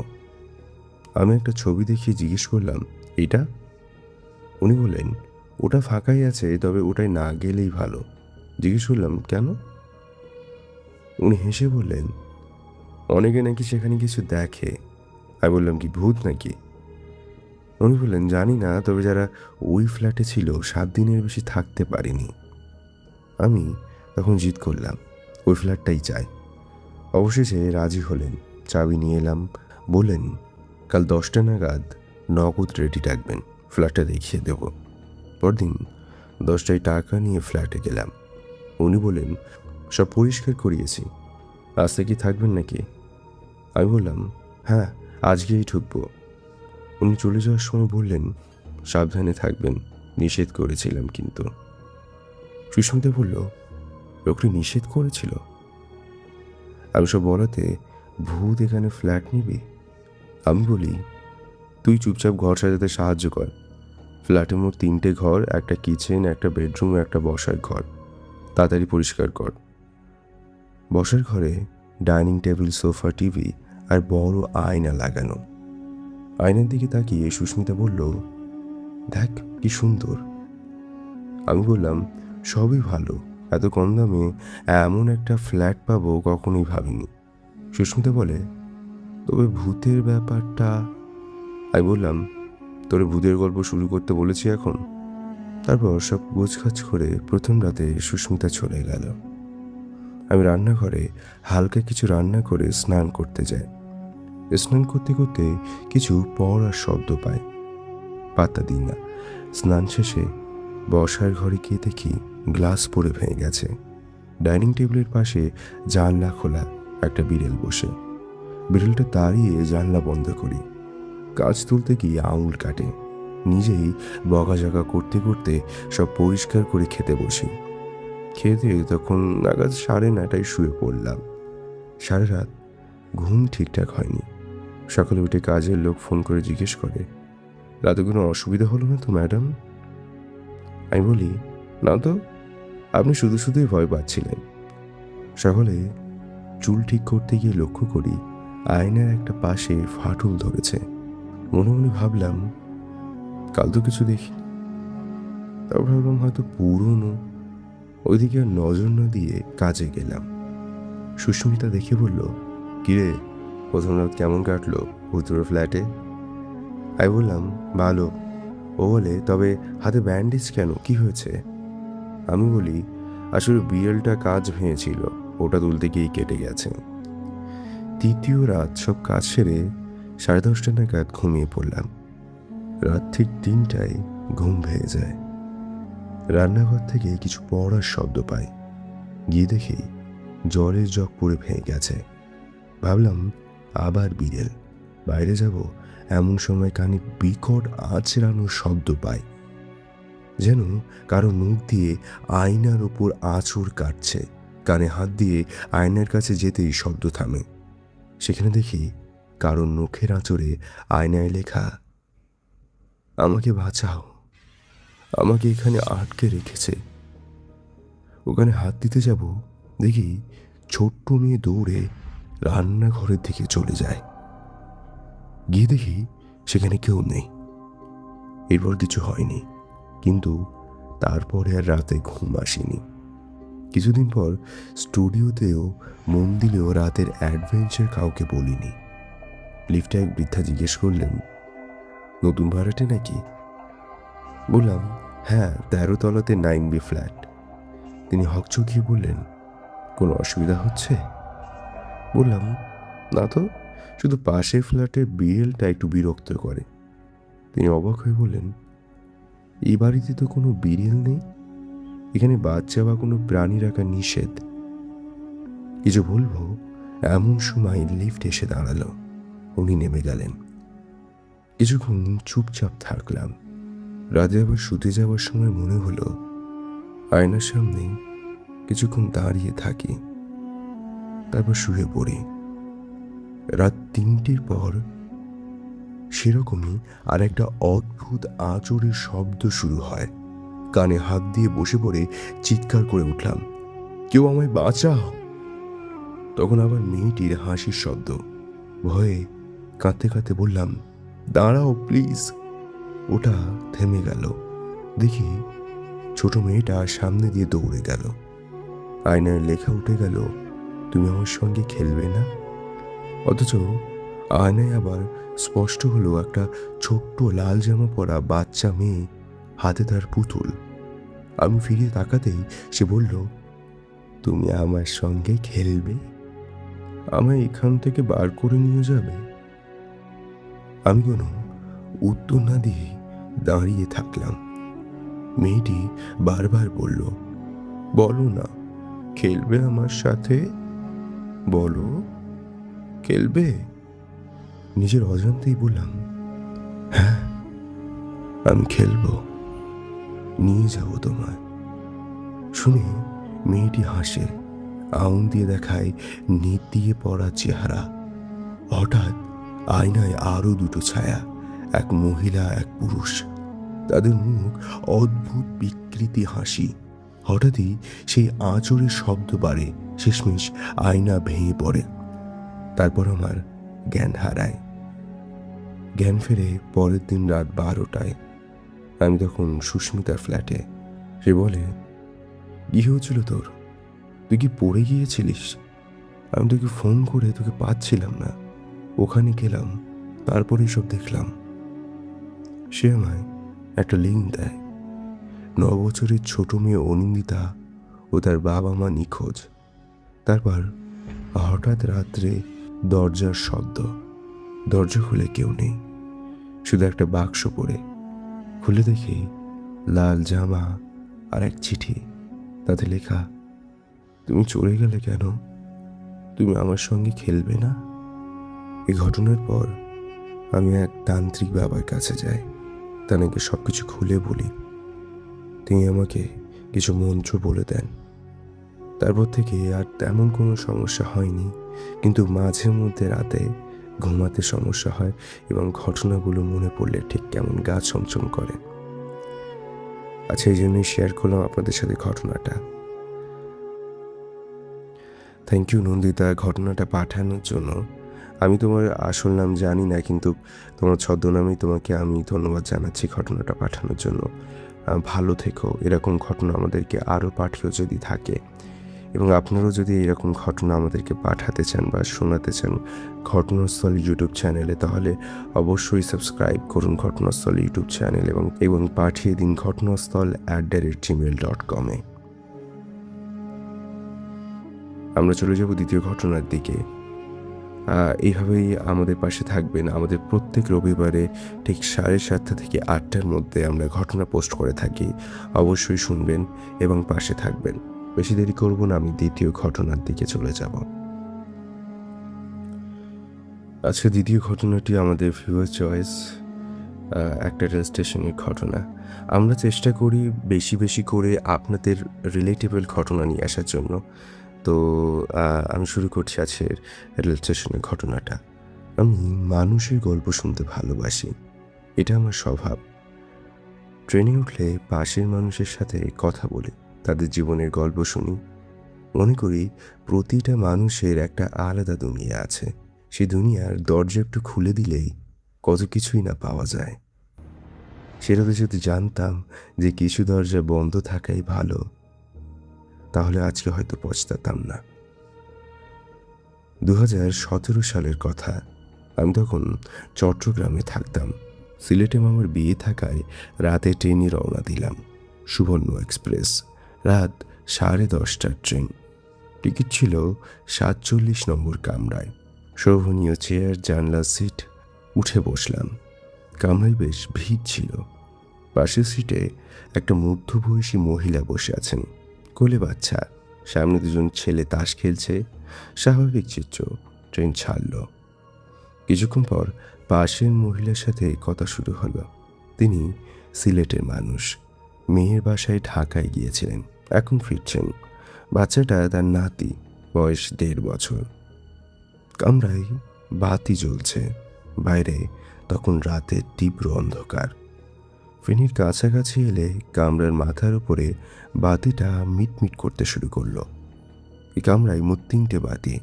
A: আমি একটা ছবি দেখিয়ে জিজ্ঞেস করলাম, এটা? উনি বললেন, ওটা ফাঁকাই আছে, তবে ওটাই না গেলেই ভালো। জিজ্ঞেস করলাম, কেন? উনি হেসে বললেন, অনেকে নাকি সেখানে কিছু দেখে। আমি বললাম, কি ভূত নাকি? উনি বললেন, জানি না, তবে যারা ওই ফ্ল্যাটে ছিল 7 দিনের বেশি থাকতে পারেনি। আমি তখন জিদ করলাম ওই ফ্ল্যাটটাই চাই। অবশেষে রাজি হলেন। চাবি নিয়ে এলাম। বললেন, কাল 10টা নাগাদ নগদ রেডি রাখবেন, ফ্ল্যাটটা দেখিয়ে দেব। পরদিন 10টায় টাকা নিয়ে ফ্ল্যাটে গেলাম। উনি বললেন, সব পরিষ্কার করিয়েছি, আজ থেকে থাকবেন নাকি? আমি বললাম, হ্যাঁ আজকেই ঢুকবো। উনি চলে যাওয়ার সময় বললেন, সাবধানে থাকবেন, নিষেধ করেছিলাম কিন্তু। সুস্মিতা বলল, লোকটি নিষেধ করেছিল? আমি সব বলাতে, ভূত এখানে ফ্ল্যাট নিবি? আমি বলি, তুই চুপচাপ ঘর সাজাতে সাহায্য কর। ফ্ল্যাটে মোট 3টে ঘর, একটা কিচেন, একটা বেডরুম ও একটা বসার ঘর। তাড়াতাড়ি পরিষ্কার কর। বসার ঘরে ডাইনিং টেবিল, সোফা, টিভি আর বড় আয়না লাগানো। আয়নার দিকে তাকিয়ে সুস্মিতা বলল, দেখ কি সুন্দর। আমি বললাম, সবই ভালো, এত কম দামে এমন একটা ফ্ল্যাট পাবো কখনোই ভাবিনি। সুস্মিতা বলে, তবে ভূতের ব্যাপারটা। আমি বললাম, তোরে ভূতের গল্প শুরু করতে বলেছি এখন। তারপর সব গোছগাছ করে প্রথম রাতে সুস্মিতা চলে গেল। আমি রান্নাঘরে হালকা কিছু রান্না করে স্নান করতে যাই। স্নান করতে করতে কিছু পড়ার শব্দ পাই, পাত্তা দিই না। স্নান শেষে বসার ঘরে গিয়ে দেখি গ্লাস পড়ে ভেঙে গেছে। ডাইনিং টেবিলের পাশে জানলা খোলা, একটা বিড়াল বসে। বিড়ালটা দাঁড়িয়ে জানলা বন্ধ করি। কাজ তুলতে গিয়ে আঙুল কাটে। নিজেই বকাঝকা করতে করতে সব পরিষ্কার করে খেতে বসি। খেতে তখন নাগাদ 9:30টায় শুয়ে পড়লাম। সারা রাত ঘুম ঠিকঠাক হয়নি। সকালে উঠে কাজের লোক ফোন করে জিজ্ঞেস করে, রাতে কোনো অসুবিধা হলো না তো ম্যাডাম? আমি বলি, না তো, আপনি শুধু শুধুই ভয় পাচ্ছিলেন। সকালে চুল ঠিক করতে গিয়ে লক্ষ্য করি আয়নার একটা পাশে ফাটল ধরেছে। মনে মনে ভাবলাম, কাল তো কিছু দেখি। তারপর ভাবলাম হয়তো পুরনো। ওইদিকে আর নজর না দিয়ে কাজে গেলাম। সুস্মিতা দেখে বলল, কিরে, প্রথম রাত কেমন কাটলো ভুতুরে ফ্ল্যাটে? আমি বললাম, ভালো। ও বলে, তবে হাতে ব্যান্ডেজ কেন, কি হয়েছে? আমি বলি, আসলে বিড়ালটা কাজ ভেঙেছিল, ওটা তুলতে গিয়েই কেটে গেছে। তৃতীয় রাত সব কাজ সেরে 10:30 নাগাদ ঘুমিয়ে পড়লাম। রাত ঠিক 3টায় ঘুম ভেঙে যায়। রান্নাঘর থেকে কিছু পড়ার শব্দ পাই। গিয়ে দেখি জলের জগ পড়ে ভেঙে গেছে। ভাবলাম আবার বিড়াল। বাইরে যাব, এমন সময় কানে বিকট আঁচড়ানোর শব্দ পাই, যেন কারো মুখ দিয়ে আয়নার ওপর আঁচড় কাটছে। কানে হাত দিয়ে আয়নার কাছে যেতেই শব্দ থামে। সেখানে দেখি কারোর নখের আঁচড়ে আয়নায় লেখা, আমাকে বাঁচাও, আমাকে এখানে আটকে রেখেছে। ওখানে হাত দিতে যাব, দেখি ছোট্ট মেয়ে দৌড়ে রান্নাঘরের দিকে চলে যায়। গিয়ে দেখি সেখানে কেউ নেই। এরপর কিছু হয়নি, কিন্তু তারপরে আর রাতে ঘুম আসেনি। কিছুদিন পর স্টুডিওতেও মন দিলেও রাতের অ্যাডভেঞ্চার কাউকে বলিনি। লিফটে এক বৃদ্ধা জিজ্ঞেস করলেন, নতুন ভাড়াটে নাকি? বললাম, হ্যাঁ, 13 তলাতে 9B ফ্ল্যাট। তিনি হকচকিয়ে বললেন, কোনো অসুবিধা হচ্ছে? বললাম, না তো, শুধু পাশের ফ্ল্যাটের বিড়ালটা একটু বিরক্ত করে। তিনি অবাক হয়ে বললেন, এই বাড়িতে তো কোনো বিড়াল নেই, এখানে বাচ্চা বা কোনো প্রাণী রাখা নিষেধ। কিছু বলবো এমন সময় লিফট এসে দাঁড়ালো। উনি নেমে গেলেন। কিছুক্ষণ চুপচাপ থাকলাম। রাতে আবার শুতে যাওয়ার সময় মনে হলো আয়নার সামনে কিছুক্ষণ দাঁড়িয়ে থাকি, তারপর শুয়ে পড়ি। রাত 3টের পর সেরকমই আর একটা অদ্ভুত আঁচড়ের শব্দ শুরু হয়। কানে হাত দিয়ে বসে পড়ে চিৎকার করে উঠলাম, কেউ আমায় বাঁচাও। তখন আবার মেয়েটির হাসির শব্দ। ভয়ে কাঁদতে কাঁদতে বললাম, দাঁড়াও প্লিজ। ওটা থেমে গেল। দেখি ছোট মেয়েটা সামনে দিয়ে দৌড়ে গেল। আয়নায় লেখা উঠে গেল, তুমি আমার সঙ্গে খেলবে না। অথচ আয়নায় আবার স্পষ্ট হলো একটা ছোট্ট লাল জামা পরা বাচ্চা মেয়ে, হাতে তার পুতুল। আমি ফিরে তাকাতেই সে বলল, তুমি আমার সঙ্গে খেলবে? আমায় এখান থেকে বার করে নিয়ে যাবে? আমি কোনো উত্তর না দিয়ে দাঁড়িয়ে থাকলাম। মেয়েটি বারবার বলল, বলো না, খেলবে আমার সাথে? বলো, খেলবে? নিজের অজান্তেই বললাম, হ্যাঁ, আমি খেলবো, নিয়ে যাবো তোমায়। শুনে মেয়েটি হাসে, আঙুল দিয়ে দেখায় নেট দিয়ে পড়া চেহারা। হঠাৎ আয়নায় আরো দুটো ছায়া, এক মহিলা এক পুরুষ। তাদের মুখ অদ্ভুত বিকৃতি হাসি। হঠাৎই সেই আঁচড়ের শব্দ বাড়ে, শেষমেশ আয়না ভেঙে পড়ে। তারপর আমার জ্ঞান হারায়। জ্ঞান ফেরে পরের দিন রাত 12টায়। আমি তখন সুস্মিতার ফ্ল্যাটে। সে বলে, কি হয়েছিল তোর? তুই কি পড়ে গিয়েছিলিস? আমি তোকে ফোন করে তোকে পাচ্ছিলাম না, ওখানে গেলাম, তারপরেই সব দেখলাম। সে আমায় একটা লিঙ্ক দেয়। 9 বছরের ছোট মেয়ে অনিন্দিতা ও তার বাবা মা নিখোঁজ। তারপর হঠাৎ রাত্রে দরজার শব্দ। দরজা খুলে কেউ নেই, শুধু একটা বাক্স পড়ে। খুলে দেখি লাল জামা আর এক চিঠি। তাতে লেখা, তুমি চলে গেলে কেন? তুমি আমার সঙ্গে খেলবে না? এই ঘটনার পর আমি এক তান্ত্রিক বাবার কাছে যাই। তাকে সবকিছু খুলে বলি। তিনি আমাকে কিছু মন্ত্র বলে দেন। তারপর থেকে আর তেমন কোনো সমস্যা হয়নি, কিন্তু মাঝে মধ্যে রাতে ঘুমাতে সমস্যা হয় এবং ঘটনাগুলো মনে পড়লে ঠিক কেমন গা ছমছম করে। আচ্ছা, এই জন্যই শেয়ার করলাম আপনাদের সাথে ঘটনাটা। থ্যাংক ইউ নন্দিতা ঘটনাটা পাঠানোর জন্য। আমি তোমার আসল নাম জানি না, কিন্তু তোমার ছদ্মনামেই তোমাকে আমি ধন্যবাদ জানাচ্ছি ঘটনাটা পাঠানোর জন্য। ভালো থেকো। এরকম ঘটনা আমাদেরকে আরও পাঠিয়েও যদি থাকে, এবং আপনারাও যদি এরকম ঘটনা আমাদেরকে পাঠাতে চান বা শোনাতে চান ঘটনাস্থল ইউটিউব চ্যানেলে, তাহলে অবশ্যই সাবস্ক্রাইব করুন ঘটনাস্থল ইউটিউব চ্যানেল এবং পাঠিয়ে দিন ঘটনাস্থল@gmail.com। আমরা চলে যাব দ্বিতীয় ঘটনার দিকে। এইভাবেই আমাদের পাশে থাকবেন। আমাদের প্রত্যেক রবিবারে ঠিক 7:30 থেকে 8টার মধ্যে আমরা ঘটনা পোস্ট করে থাকি। অবশ্যই শুনবেন এবং পাশে থাকবেন। বেশি দেরি করব না, আমি দ্বিতীয় ঘটনার দিকে চলে যাব। আচ্ছা, দ্বিতীয় ঘটনাটি আমাদের ভিউয়ার চয়েস, একটা রেল স্টেশনের ঘটনা। আমরা চেষ্টা করি বেশি বেশি করে আপনাদের রিলেটেবল ঘটনা নিয়ে আসার জন্য। তো আমি শুরু করছি আজকের রেল স্টেশনের ঘটনাটা। আমি মানুষের গল্প শুনতে ভালোবাসি, এটা আমার স্বভাব। ট্রেনে উঠলে পাশের মানুষের সাথে কথা বলি, তাদের জীবনের গল্প শুনি। মনে করি প্রতিটা মানুষের একটা আলাদা দুনিয়া আছে। সেই দুনিয়ার দরজা একটু খুলে দিলেই কত কিছুই না পাওয়া যায়। সেটাতে যদি জানতাম যে কিছু দরজা বন্ধ থাকাই ভালো, তাহলে আজকে হয়তো পছতাতাম না। 2017 সালের কথা। আমি তখন চট্টগ্রামে থাকতাম। সিলেটে মামার বিয়ে থাকায় রাতে ট্রেনে রওনা দিলাম। সুবর্ণ এক্সপ্রেস, রাত 10:30টার ট্রেন। টিকিট ছিল 47 নম্বর কামরায়। শোভনীয় চেয়ার, জানলা সিট। উঠে বসলাম। কামরায় বেশ ভিড় ছিল। পাশের সিটে একটা মধ্যবয়সী মহিলা বসে আছেন, কোলে বাচ্চা। সামনে দুজন ছেলে তাস খেলছে। স্বাভাবিক চিত্র। ট্রেন ছাড়ল। কিছুক্ষণ পর পাশের মহিলার সাথে কথা শুরু হলো। তিনি সিলেটের মানুষ, মেয়ের বাসায় ঢাকায় গিয়েছিলেন, এখন ফিরছেন। বাচ্চাটা তার নাতি, বয়স 1.5 বছর। কামরায় বাতি জ্বলছে। বাইরে তখন রাতের তীব্র অন্ধকার। ফেনীর কাছাকাছি এলে কামরার মাথার উপরে বাতিটা মিটমিট করতে শুরু করলো। এই কামরায় মোট 3টে বাতি,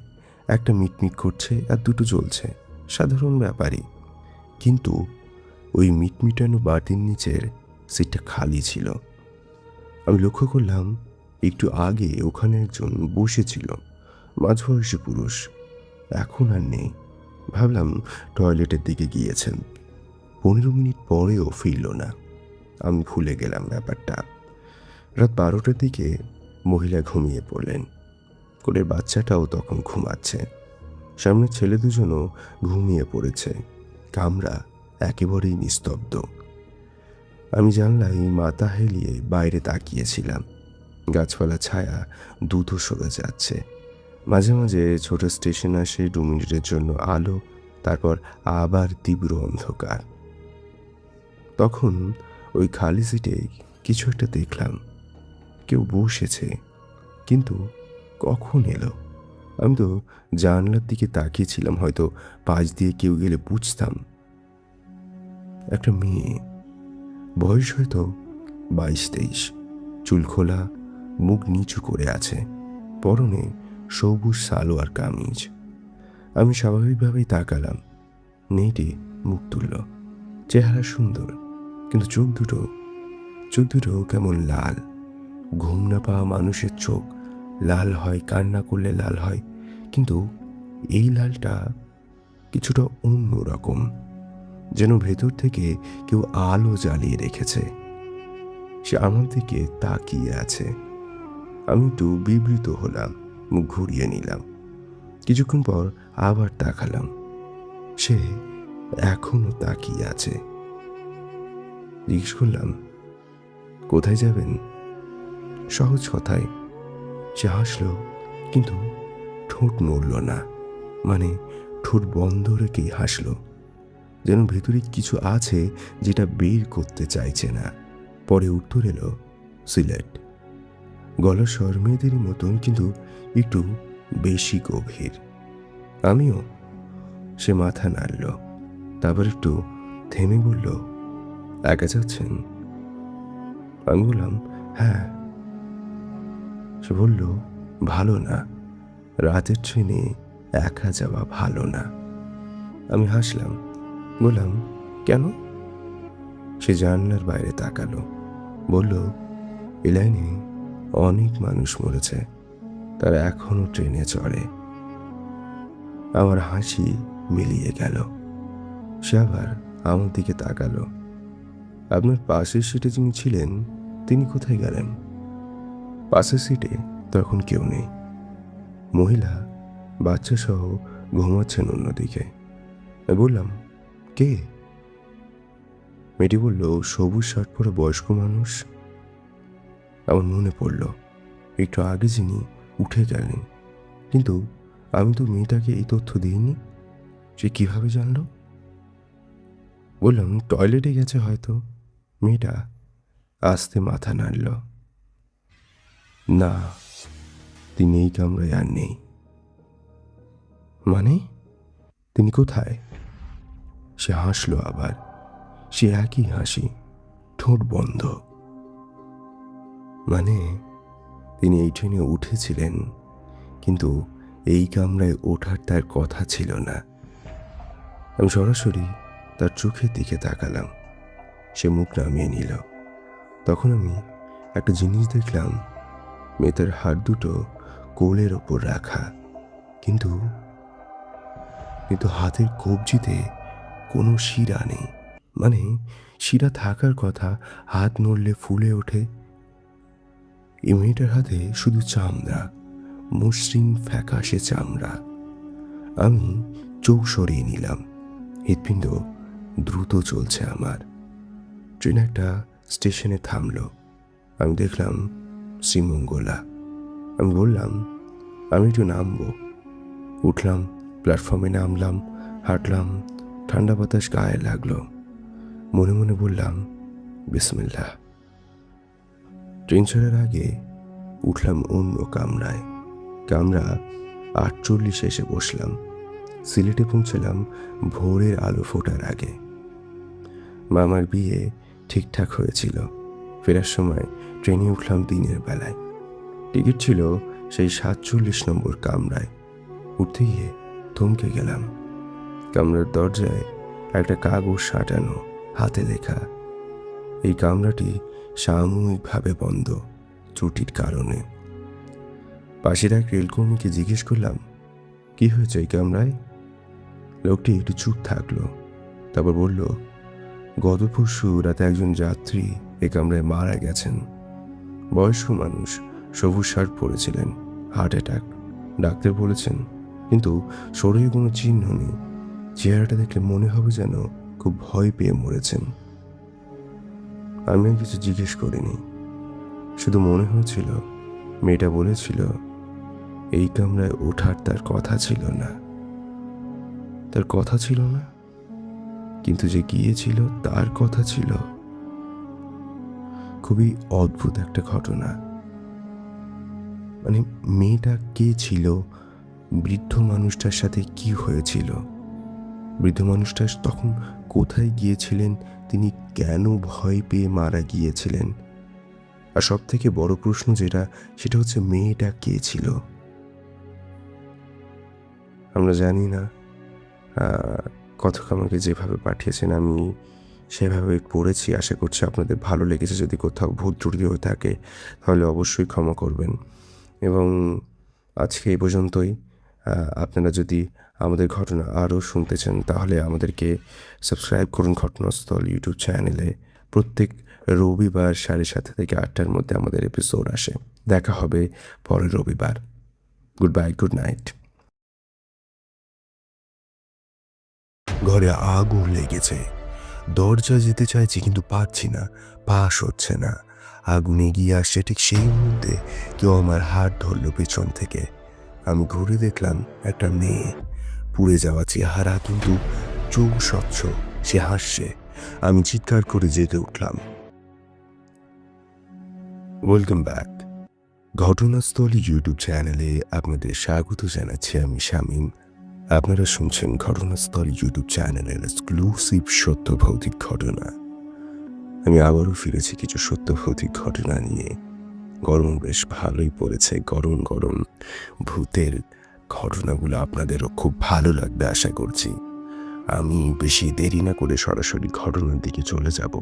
A: একটা মিটমিট করছে আর 2টো জ্বলছে। সাধারণ ব্যাপারই, কিন্তু ওই মিটমিটানো বাতির নিচের সিটটা খালি ছিল। আমি লক্ষ্য করলাম একটু আগে ওখানে একজন বসেছিল, মাঝবয়সী পুরুষ। এখন আর নেই। ভাবলাম টয়লেটের দিকে গিয়েছেন। 15 মিনিট পরেও ফিরল না। আমি ভুলে গেলাম ব্যাপারটা। রাত 12টার দিকে মহিলা ঘুমিয়ে পড়লেন। কোলের বাচ্চাটাও তখন ঘুমাচ্ছে। সামনের ছেলে দুজনও ঘুমিয়ে পড়েছে। কামরা একেবারেই নিস্তব্ধ। আমি জানলায় মাথা হেলিয়ে বাইরে তাকিয়েছিলাম। গাছপালা ছায়া দ্রুত সরে যাচ্ছে। মাঝে মাঝে ছোট স্টেশন আসে, 2 মিনিটের জন্য আলো, তারপর আবার তীব্র অন্ধকার। তখন ওই খালি সিটে কিছু একটা দেখলাম। কেউ বসেছে, কিন্তু কখন এলো? আমি তো জানলার দিকে তাকিয়েছিলাম, হয়তো পাশ দিয়ে কেউ গেলে বুঝতাম। একটা মেয়ে, বয়স হয়তো 22-23, চুল খোলা, মুখ নিচু করে আছে, পরনে সবুজ সালোয়ার কামিজ। আমি স্বাভাবিকভাবেই তাকালাম। মেয়েটি মুখ তুলল। চেহারা সুন্দর, কিন্তু চোখ দুটো কেমন লাল। ঘুম না পাওয়া মানুষের চোখ লাল হয়, কান্না করলে লাল হয়, কিন্তু এই লালটা কিছুটা অন্যরকম। যেন ভেতর থেকে কেউ আলো জ্বালিয়ে রেখেছে। সে আমার দিকে তাকিয়ে আছে। আমি একটু বিব্রত হলাম, মুখ ঘুরিয়ে নিলাম। কিছুক্ষণ পর আবার তাকালাম। সে এখনো তাকিয়ে আছে। জিজ্ঞেস করলাম, কোথায় যাবেন? সহজ কথায়। সে হাসল, কিন্তু ঠোঁট নড়ল না, মানে ঠোঁট বন্ধ রেখেই হাসল, যেন ভেতরে কিছু আছে যেটা বের করতে চাইছে না। পরে উত্তর এলো, সিলেট। গলার স্বর মেয়েদেরই মতন, কিন্তু একটু বেশি গভীর। আমিও। সে মাথা নাড়ল, তারপর একটু থেমে বলল, একা যাচ্ছেন? আমি বললাম, হ্যাঁ। সে বলল, ভালো না, রাতের ট্রেনে একা যাওয়া ভালো না। আমি হাসলাম, বললাম, কেন? সে জানলার বাইরে তাকালো, বলল, এ লাইনে অনেক মানুষ মরেছে, তারা এখনো ট্রেনে চড়ে। আমার হাসি মিলিয়ে গেল। সে আবার আমার দিকে তাকালো। আপনার পাশের সিটে যিনি ছিলেন তিনি কোথায় গেলেন? পাশের সিটে তখন কেউ নেই। মহিলা বাচ্চা সহ ঘুমাচ্ছেন অন্যদিকে। বললাম, কে? মেয়েটি বলল, সবুজ শার্ট পরা বয়স্ক মানুষ। আমার মনে পড়ল, একটু আগে যিনি উঠে গেলেন, কিন্তু আমি তো মেয়েটাকে এই তথ্য দিইনি। সে কিভাবে জানলো? বললাম, টয়লেটে গেছে হয়তো। মেয়েটা আস্তে মাথা নাড়ল। না, তিনি এই কামরায় আর নেই। মানে? তিনি কোথায়? সে হাসলো আবার, সে একই হাসি, ঠোঁট বন্ধ। মানে তিনি এই ট্রেনে উঠেছিলেন, কিন্তু এই কামরায় ওঠার তার কথা ছিল না। আমি সরাসরি তার চোখের দিকে তাকালাম। সে মুখ নামিয়ে নিল। তখন আমি একটা জিনিস দেখলাম, মেয়েটার হাত দুটো কোলের ওপর রাখা, কিন্তু হাতের কবজিতে কোনো শিরা নেই। মানে শিরা থাকার কথা, হাত নড়লে ফুলে ওঠে। এই মেয়েটার হাতে শুধু চামড়া, মসৃণ ফ্যাকাশে চামড়া। আমি চোখ সরিয়ে নিলাম। হৃৎপিণ্ড দ্রুত চলছে আমার। ট্রেন একটা স্টেশনে থামলো। আমি দেখলাম শ্রীমঙ্গলা। আমি বললাম, আমি একটু নামবো। উঠলাম, প্ল্যাটফর্মে নামলাম, হাঁটলাম। ঠান্ডা বাতাস গায়ে লাগলো। মনে মনে বললাম, বিসমিল্লাহ। ট্রেন ছাড়ার আগে উঠলাম অন্য কামরায়। কামরা 48 এসে বসলাম। সিলেটে পৌঁছলাম ভোরের আলো ফোটার আগে। মামার বিয়ে ঠিকঠাক হয়েছিল। ফেরার সময় ট্রেনে উঠলাম দিনের বেলায়। টিকিট ছিল সেই 47 নম্বর কামরায়। উঠতে গিয়ে থমকে গেলাম। কামরার দরজায় একটা কাগজ সাঁটানো, হাতে লেখা, এই কামরাটি সাময়িকভাবে বন্ধ, ত্রুটির কারণে। পাশের এক রেলকর্মীকে জিজ্ঞেস করলাম, কি হয়েছে এই কামরায়? লোকটি একটু চুপ থাকলো, তারপর বলল, গত পরশু রাতে একজন যাত্রী এ কামরায় মারা গেছেন। বয়স্ক মানুষ, সবুজ শার্ট পরেছিলেন, হার্ট অ্যাটাক ডাক্তার বলেছেন, কিন্তু শরীরে কোনো চিহ্ন নেই। চেহারাটা দেখলে মনে হবে যেন খুব ভয় পেয়ে মরেছেন। আমি আর কিছু জিজ্ঞেস করিনি, শুধু মনে হয়েছিল মেয়েটা বলেছিল এই কামরায় ওঠার তার কথা ছিল না। তার কথা ছিল না, কিন্তু যে গিয়েছিল তার কথা ছিল। খুবই অদ্ভুত একটা ঘটনা। মানে মেয়েটা কে ছিল? বৃদ্ধ মানুষটার সাথে কি হয়েছিল? বৃদ্ধ মানুষটা তখন কোথায় গিয়েছিলেন? তিনি কেন ভয় পেয়ে মারা গিয়েছিলেন? আর সব থেকে বড় প্রশ্ন যেটা, সেটা হচ্ছে মেয়েটা কে ছিল? আমরা জানি না। কথক আমাকে যেভাবে পাঠিয়েছেন আমি সেভাবে পড়েছি। আশা করছি আপনাদের ভালো লেগেছে। যদি কোথাও ভুল ত্রুটি হয়ে থাকে তাহলে অবশ্যই ক্ষমা করবেন। এবং আজকে এই পর্যন্তই। আপনারা যদি আমাদের ঘটনা আরও শুনতে চান তাহলে আমাদেরকে সাবস্ক্রাইব করুন ঘটনাস্থল ইউটিউব চ্যানেলে। প্রত্যেক রবিবার 7:30 থেকে 8টার মধ্যে আমাদের এপিসোড আসে। দেখা হবে পরের রবিবার। Good bye, good night. ঘরে আগুন লেগেছে। দরজা যেতে চাইছি কিন্তু পারছি না, পাশ হচ্ছে না। আগুন এগিয়ে আসছে, ঠিক সেই মুহূর্তে কেউ আমার হাত ধরল পেছন থেকে। আমি ঘুরে দেখলাম একটা মেয়ে, পুড়ে যাওয়া চেহারা কিন্তু চোখ স্বচ্ছ, সে হাসছে। আমি চিৎকার করে জেগে উঠলাম। Welcome back. ঘটনাস্থল ইউটিউব চ্যানেলে আপনাদের স্বাগত জানাচ্ছি আমি শামীম। আপনারা শুনছেন ঘটনাস্থল ইউটিউব চ্যানেলের এক্সক্লুসিভ সত্য ভৌতিক ঘটনা। আমি আবারও ফিরেছি কিছু সত্য ভৌতিক ঘটনা নিয়ে। গরম বেশ ভালোই পড়েছে, গরম গরম ভূতের ঘটনাগুলো আপনাদেরও খুব ভালো লাগবে আশা করছি। আমি বেশি দেরি না করে সরাসরি ঘটনার দিকে চলে যাব।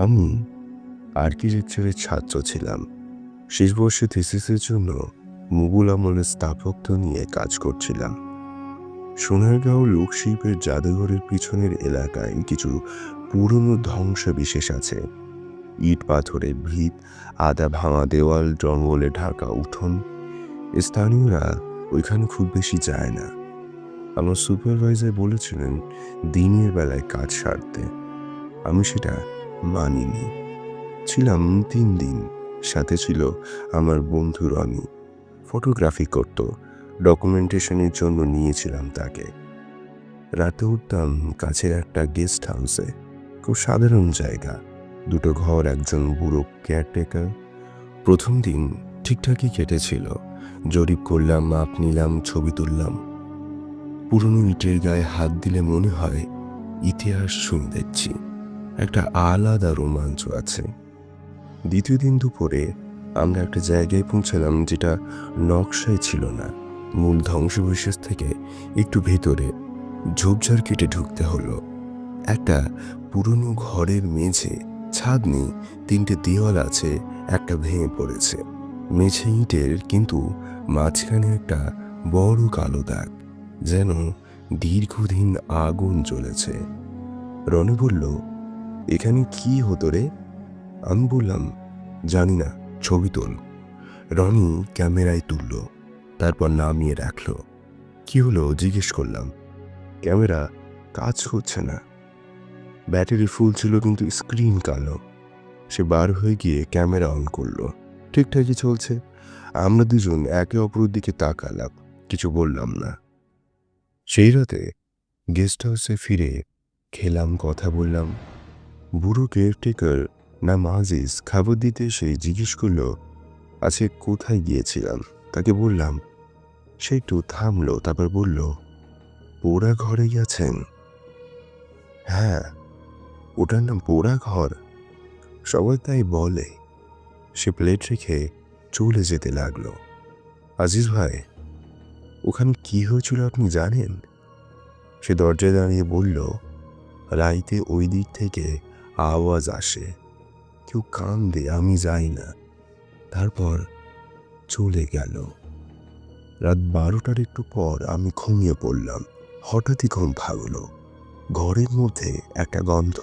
A: আমি আর্কিটেকচারের ছাত্র ছিলাম। শেষ বর্ষে থিসিসের জন্য মুঘল আমলের স্থাপত্য নিয়ে কাজ করছিলাম। সোনারগাঁও লোকশিল্পের জাদুঘরের পিছনের এলাকায় কিছু পুরনো ধ্বংসাবিশেষ আছে। ইট পাথরের ভিত, আধা ভাঙা দেওয়াল, জঙ্গলে ঢাকা উঠোন। স্থানীয়রা ওইখানে খুব বেশি যায় না। আমার সুপারভাইজার বলেছিলেন দিনের বেলায় কাজ সারতে। আমি সেটা মানিনি। ছিলাম 3 দিন। সাথে ছিল আমার বন্ধু রনি, ফটোগ্রাফি করত। ডকুমেন্টেশনের জন্য নিয়েছিলাম তাকে। রাতে উঠতাম কাছের একটা গেস্ট হাউসে। খুব সাধারণ জায়গা, 2টো ঘর, একজন বুড়ো কেয়ারটেকার। প্রথম দিন ঠিকঠাকই কেটেছিল। জরিপ করলাম, মাপ নিলাম, ছবি তুললাম। পুরনো ইটের গায়ে হাত দিলে মনে হয় ইতিহাস শুনে দেখছি। একটা আলাদা রোমাঞ্চ আছে। দ্বিতীয় দিন দুপুরে আমরা একটা জায়গায় পৌঁছালাম যেটা নকশায় ছিল না। মূল ধ্বংসাবশেষ থেকে একটু ভেতরে ঝোপঝাড় কেটে ঢুকতে হলো। একটা পুরনো ঘরের মেঝে, ছাদ নেই, 3টে দেওয়াল আছে, একটা ভেঙে পড়েছে। মেঝে ইটের, কিন্তু মাঝখানে একটা বড় কালো দাগ, যেন দীর্ঘদিন আগুন জ্বলেছে। রনি বলল, এখানে কি হতো রে? আমি বললাম, জানি না, ছবি তোল। রনি ক্যামেরায় তুলল, তারপর নামিয়ে রাখলো। কি হলো জিজ্ঞেস করলাম। ক্যামেরা কাজ করছে না। ব্যাটারি ফুল ছিল কিন্তু স্ক্রিন কালো। সে বার হয়ে গিয়ে ক্যামেরা অন করলো। ঠিকঠাকই চলছে। আমরা দুজন একে অপরের দিকে তাকালাম, কিছু বললাম না। সেই রাতে গেস্ট হাউসে ফিরে খেলাম, কথা বললাম। বুড়ো কেয়ারটেকার নাম আজিজ খাবার দিতে এসে জিজ্ঞেস করলো, আজকে কোথায় গিয়েছিলাম। তাকে বললাম। সে একটু থামলো, তারপর বলল, পোড়া ঘরে গেছেন? হ্যাঁ, ওটার নাম পোড়া ঘর, সবাই তাই বলে। সে প্লেট রেখে চলে যেতে লাগলো। আজিজ ভাই, ওখানে কি হয়েছিল আপনি জানেন? সে দরজায় দাঁড়িয়ে বলল, রাইতে ওই দিক থেকে আওয়াজ আসে, কেউ কান্দে, আমি যাই না। তারপর চলে গেল। রাত 12টার একটু পর আমি ঘুমিয়ে পড়লাম। হঠাৎই ঘুম ভাঙলো। ঘরের মধ্যে একটা গন্ধ,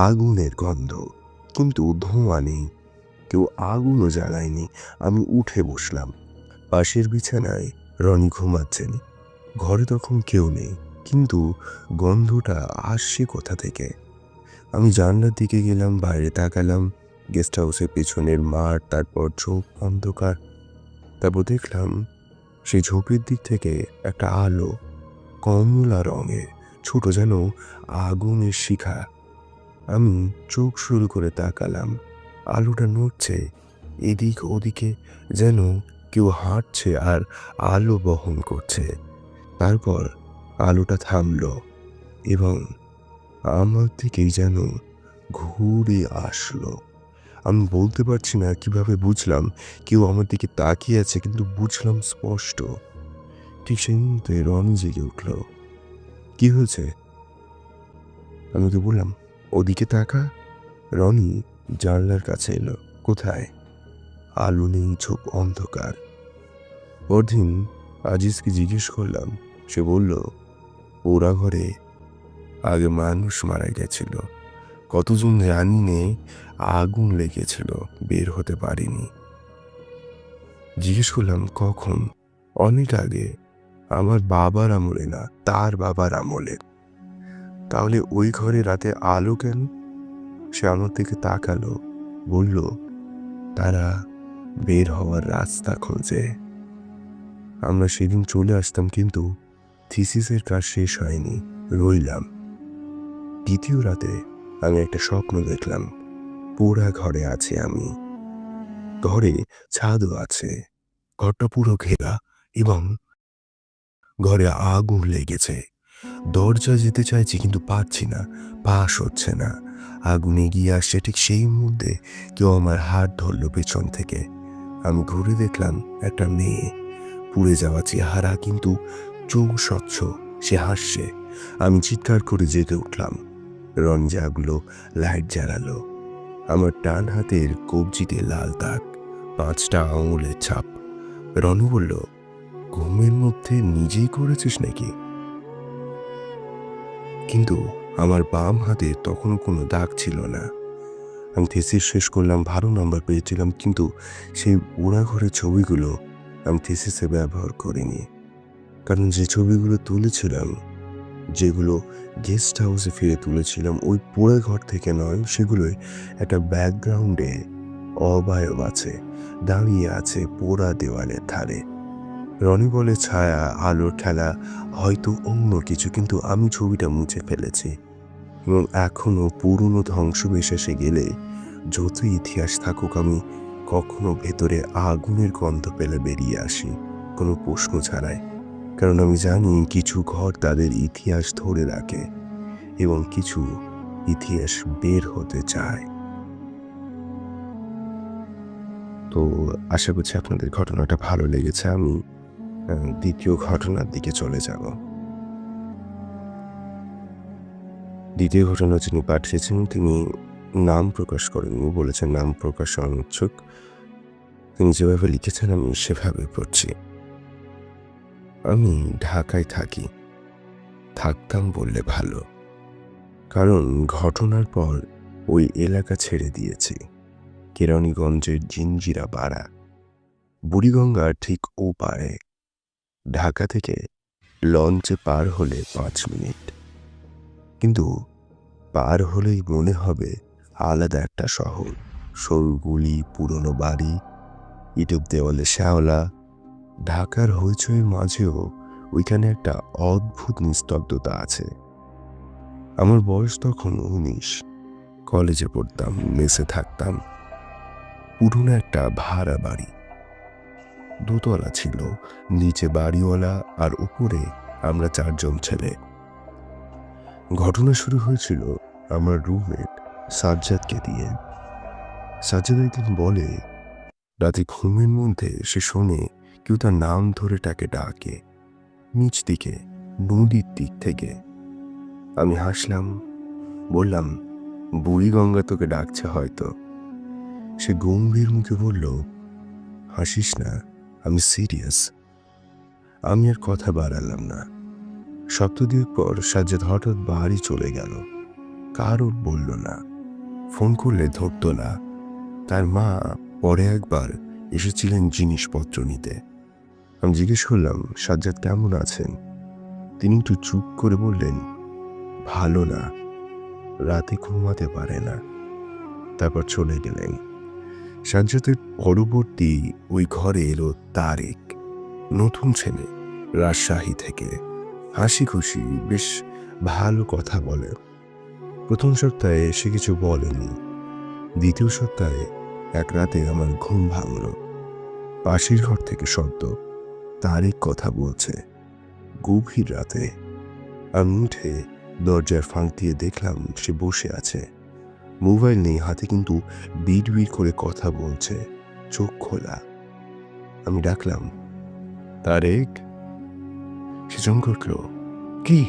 A: আগুনের গন্ধ, কিন্তু ধোঁয়া নেই, কেউ আগুনও জ্বালায়নি। আমি উঠে বসলাম। পাশের বিছানায় রনি ঘুমাচ্ছেন। ঘরে তখন কেউ নেই, কিন্তু গন্ধটা আসছে কোথা থেকে। আমি জানলার দিকে গেলাম, বাইরে তাকালাম। গেস্ট হাউসের পেছনের মাঠ, তারপর ঝোপ, অন্ধকার। তারপর দেখলাম সেই ঝোপের দিক থেকে একটা আলো, কমলা রঙের, ছোট, যেন আগুনের শিখা। আমি চোখ শুরু করে তাকালাম। আলোটা নড়ছে এদিক ওদিকে, যেন কেউ হাঁটছে আর আলো বহন করছে। তারপর আলোটা থামলো এবং আমার দিকেই যেন ঘুরে আসলো। আমি বলতে পারছি না কিভাবে বুঝলাম কেউ আমার দিকে তাকিয়ে আছে, কিন্তু বুঝলাম স্পষ্ট। ঠিক সেই মুহূর্তে রনি জেগে উঠল। কি হয়েছে? আমি ওকে বললাম, ওদিকে তাকা। রনি জানলার কাছে এলো। কোথায়? আলো নেই, ঝোপ, অন্ধকার। পরদিন আজিজকে জিজ্ঞেস করলাম। সে বলল, পোড়া ঘরে আগে মানুষ মারা গেছিল, কতজন জানি নে, আগুন লেগেছিল, বের হতে পারিনি। জিজ্ঞেস করলাম কখন? অনেক আগে, আমার বাবার আমলে না, তার বাবার আমলে। তাহলে ওই ঘরে রাতে আলো কেন? সে আমার দিকে তাকালো, বলল, তারা বের হওয়ার রাস্তা খোঁজে। আমরা সেদিন চলে আসতাম, কিন্তু থিসিসের কাজ শেষ হয়নি, রইলাম। দ্বিতীয় রাতে আমি একটা স্বপ্ন দেখলাম। পোড়া ঘরে আছি আমি। ঘরে ছাদও আছে, ঘরটা পুরো ঘেরা, এবং ঘরে আগুন লেগেছে। দরজা যেতে চাইছি কিন্তু পারছি না, পাশ হচ্ছে না। আগুন এগিয়ে আসছে, ঠিক সেই মুহূর্তে কেউ আমার হাত ধরল পেছন থেকে। আমি ঘুরে দেখলাম একটা মেয়ে, পুড়ে যাওয়া চেহারা, কিন্তু চোখ স্বচ্ছ। সে হাসছে। আমি চিৎকার করে জেগে উঠলাম। রন জাগলো, লাইট জ্বালালো। আমার ডান হাতের কবজিতে লাল দাগ, 5টা আঙুলের ছাপ। রনু বলল, ঘুমের মধ্যে নিজেই করেছিস নাকি? কিন্তু আমার বাম হাতে তখনও কোনো দাগ ছিল না। আমি থিসিস শেষ করলাম, ভালো নাম্বার পেয়েছিলাম, কিন্তু সেই পোড়া ঘরের ছবিগুলো আমি থিসিসে ব্যবহার করিনি। কারণ যে ছবিগুলো তুলেছিলাম, যেগুলো গেস্ট হাউসে ফিরে তুলেছিলাম, ওই পোড়া ঘর থেকে নয়। সেগুলোই একটা ব্যাকগ্রাউন্ডে অবয়ব আছে, দাঁড়িয়ে আছে পোড়া দেওয়ালের ধারে। রনি বলে ছায়া, আলোর খেলা, হয়তো অন্য কিছু, কিন্তু আমি ছবিটা মুছে ফেলেছি। এবং এখনো পুরনো ধ্বংসবিশেষে গেলে যত ইতিহাস থাকুক, আমি কখনো ভেতরে আগুনের গন্ধ পেলে বেরিয়ে আসি, কোনো প্রশ্ন ছাড়াই। কারণ আমি জানি কিছু ঘর তাদের ইতিহাস ধরে রাখে, এবং কিছু ইতিহাস বের হতে চায়। তো আশা করছি আপনাদের ঘটনাটা ভালো লেগেছে। আমি দ্বিতীয় ঘটনার দিকে চলে যাব। দ্বিতীয় ঘটনা যিনি পাঠিয়েছেন, তিনি নাম প্রকাশ করেননি, বলেছেন নাম প্রকাশ অনুচ্ছুক। তিনি যেভাবে লিখেছেন আমি সেভাবে পড়ছি। আমি ঢাকায় থাকি, থাকতাম বললে ভালো, কারণ ঘটনার পর ওই এলাকা ছেড়ে দিয়েছি। কেরানীগঞ্জের জিঞ্জিরা পাড়া, বুড়িগঙ্গার ঠিক ও পারে। ঢাকা থেকে লঞ্চে পার হলে 5 মিনিট, কিন্তু পার হলেই মনে হবে আলাদা একটা শহর। সরু গলি, পুরনো বাড়ি, ইটুপ দেওয়ালে শ্যাওলা। ঢাকার হইচইয়ের মাঝেও ওইখানে একটা অদ্ভুত নিস্তব্ধতা আছে। আমার বয়স তখন 19, কলেজে পড়তাম, মেসে থাকতাম। পুরনো একটা ভাড়া বাড়ি, দোতলা ছিল, নিচে বাড়িওয়ালা, আর উপরে আমরা 4 জন ছেলে। ঘটনা শুরু হয়েছিল আমার রুমমেট সাজ্জাদকে দিয়ে। সাজ্জাদ একদিন বলে, রাতে ঘুমের মধ্যে সে শোনে কেউ তার নাম ধরে তাকে ডাকে, নিচ দিকে, নদীর দিক থেকে। আমি হাসলাম, বললাম, বুড়িগঙ্গা তোকে ডাকছে হয়তো। সে গম্ভীর মুখে বলল, হাসিস না, আমি সিরিয়াস। আমি আর কথা বাড়ালাম না। সপ্তাহ পর সাজ্জাদ হঠাৎ বাড়ি চলে গেল। কারও বলল না, ফোন করলে ধরতো না। তার মা পরে একবার এসেছিলেন জিনিসপত্র নিতে। আমি জিজ্ঞেস করলাম, সাজ্জাদ কেমন আছেন? তিনি একটু চুপ করে বললেন, ভালো না, রাতে ঘুমাতে পারে না। তারপর চলে গেলেন। সাজ্জাদের পরবর্তী ওই ঘরে এলো তারেক, নতুন ছেলে, রাজশাহী থেকে। হাসি খুশি, বেশ ভালো কথা বলে। প্রথম সপ্তাহে সে কিছু বলেনি। দ্বিতীয় সপ্তাহে এক রাতে আমার ঘুম ভাঙল। পাশের ঘর থেকে শব্দ, তারেক কথা বলছে। গভীর রাতে আমি উঠে দরজার ফাঁক দিয়ে দেখলাম সে বসে আছে। মোবাইল নেই হাতে, কিন্তু বিড় বিড় করে কথা বলছে, চোখ খোলা। আমি ডাকলাম, তারেক। সে চমকে উঠল, কি?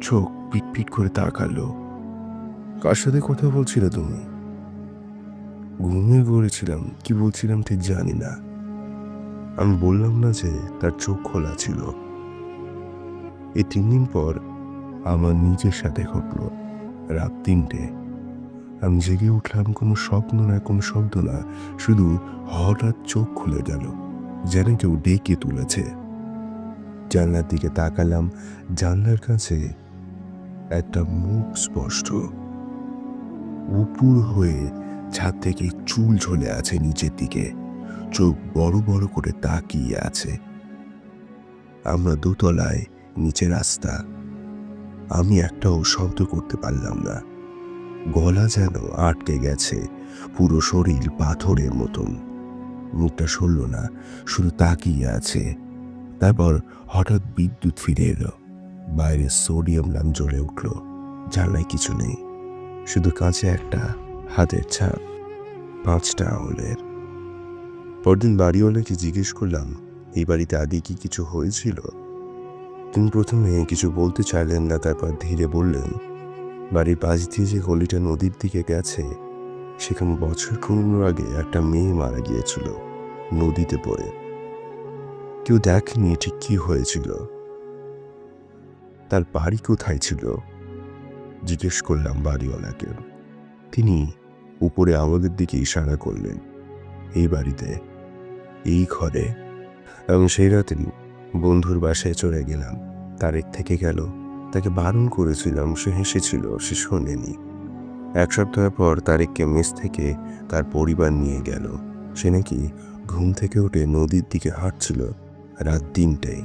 A: চোখ পিট পিট করে তাকালো। কার সাথে কথা বলছিলে তুমি? ঘুমিয়ে পড়েছিলাম, কি বলছিলাম ঠিক জানি না। আমি বললাম না যে তার চোখ খোলা ছিল। এই 3 দিন পর আমার নিজের সাথে ঘটলো। রাত 3টে, আমি জেগে উঠলাম, কোনো স্বপ্ন না, কোনো শব্দ না, শুধু হঠাৎ চোখ খুলে গেল, যেন কেউ ডেকে তুলেছে। জানলার দিকে তাকালাম, জানলার কাছে একটা মুখ স্পষ্ট, উপুর হয়ে ছাদ থেকে চুল ঝুলে আছে নিচের দিকে, চোখ বড় বড় করে তাকিয়ে আছে। আমরা দোতলায়, নিচে রাস্তা। আমি একটাও শব্দ করতে পারলাম না, গলা যেন আটকে গেছে, পুরো শরীর পাথরের মতন। মুখটা সরল না, শুধু তাকিয়ে আছে। তারপর হঠাৎ বিদ্যুৎ ফিরে এলো, বাইরে সোডিয়াম ল্যাম্প জ্বলে উঠল। জানলায় কিছু নেই, শুধু কাছে একটা হাতের ছাপ, 5টা আঙুলের। পরদিন বাড়িওয়ালাকে জিজ্ঞেস করলাম এই বাড়িতে আগে কি কিছু হয়েছিল। তিনি প্রথমে কিছু বলতে চাইলেন না, তারপর ধীরে বললেন, বাড়ির পাশ দিয়ে যে গলিটা নদীর দিকে গেছে, সেখানে বছর 15 আগে একটা মেয়ে মারা গিয়েছিল নদীতে পড়ে। কেউ দেখেনি ঠিক কি হয়েছিল। তার বাড়ি কোথায় ছিল জিজ্ঞেস করলাম বাড়িওয়ালাকে। তিনি উপরে আমাদের দিকে ইশারা করলেন, এই বাড়িতে, এই ঘরে। এবং সেই রাতেই বন্ধুর বাসায় চলে গেলাম। তারেক থেকে গেল, তাকে বারণ করেছিলাম, সে হেসেছিল, সে শোনেনি। 1 সপ্তাহ পর তারেককে মেস থেকে তার পরিবার নিয়ে গেল। সে নাকি ঘুম থেকে উঠে নদীর দিকে হাঁটছিল রাত 3টায়।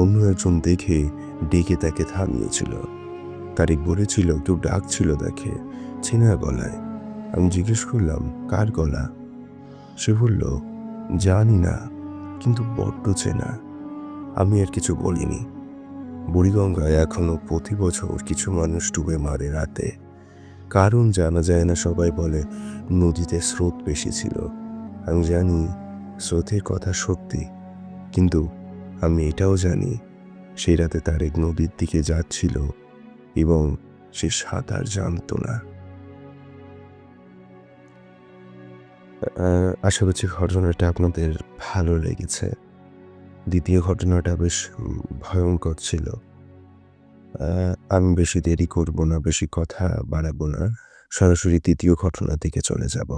A: অন্য একজন দেখে ডেকে তাকে থামিয়েছিল। তারেক বলেছিল কেউ ডাকছিল তাকে, চেনা গলায়। আমি জিজ্ঞেস করলাম কার গলা। সে বলল জানি না, কিন্তু বড্ড চেনা। আমি আর কিছু বলিনি। বুড়িগঙ্গায় এখনো প্রতি বছর কিছু মানুষ ডুবে মারে রাতে, কারণ জানা যায় না। সবাই বলে নদীতে স্রোত বেশি ছিল। আমি জানি স্রোতের কথা সত্যি, কিন্তু আমি এটাও জানি সেই রাতে তারেক নদীর দিকে যাচ্ছিল এবং সে সাঁতার জানতো না। আশা করছি ঘটনাটা আপনাদের ভালো লেগেছে। দ্বিতীয় ঘটনাটা বেশ ভয়ঙ্কর ছিল। আমি বেশি দেরি করব না, বেশি কথা বাড়াবো না, সরাসরি তৃতীয় ঘটনার দিকে চলে যাব।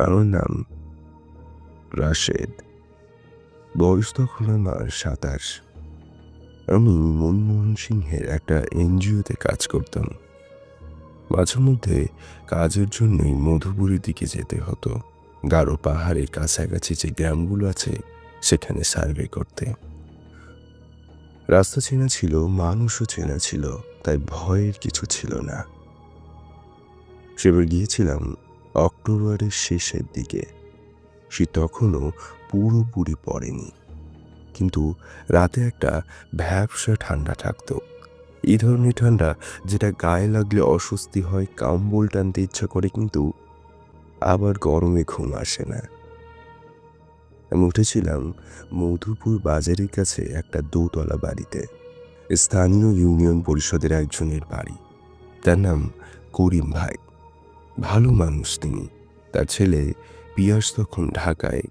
A: আমার নাম রাশেদ, বয়স তখন আমার 27। আমি মনমোহন সিংহের একটা এনজিওতে কাজ করতাম। মাঝে মধ্যে কাজের জন্যই মধুপুরের দিকে যেতে হতো, গারো পাহাড়ের কাছাকাছি যে গ্রামগুলো আছে সেখানে সার্ভে করতে। রাস্তা চেনা ছিল, মানুষও চেনা ছিল, তাই ভয়ের কিছু ছিল না। সেবার গিয়েছিলাম অক্টোবরের শেষের দিকে। সে তখনও পুরোপুরি পড়েনি, কিন্তু রাতে একটা ভ্যাপসা ঠান্ডা থাকতো। এই ধরনের ঠান্ডা যেটা গায়ে লাগলে অস্বস্তি হয়, কম্বল টানতে ইচ্ছা করে, কিন্তু আবার গরমে ঘুম আসে না। আমি উঠেছিলাম মধুপুর বাজারের কাছে একটা দোতলা বাড়িতে, স্থানীয় ইউনিয়ন পরিষদের একজনের বাড়ি। তার নাম করিম ভাই, ভালো মানুষ তিনি। তার ছেলে পিয়াস তখন ঢাকায়,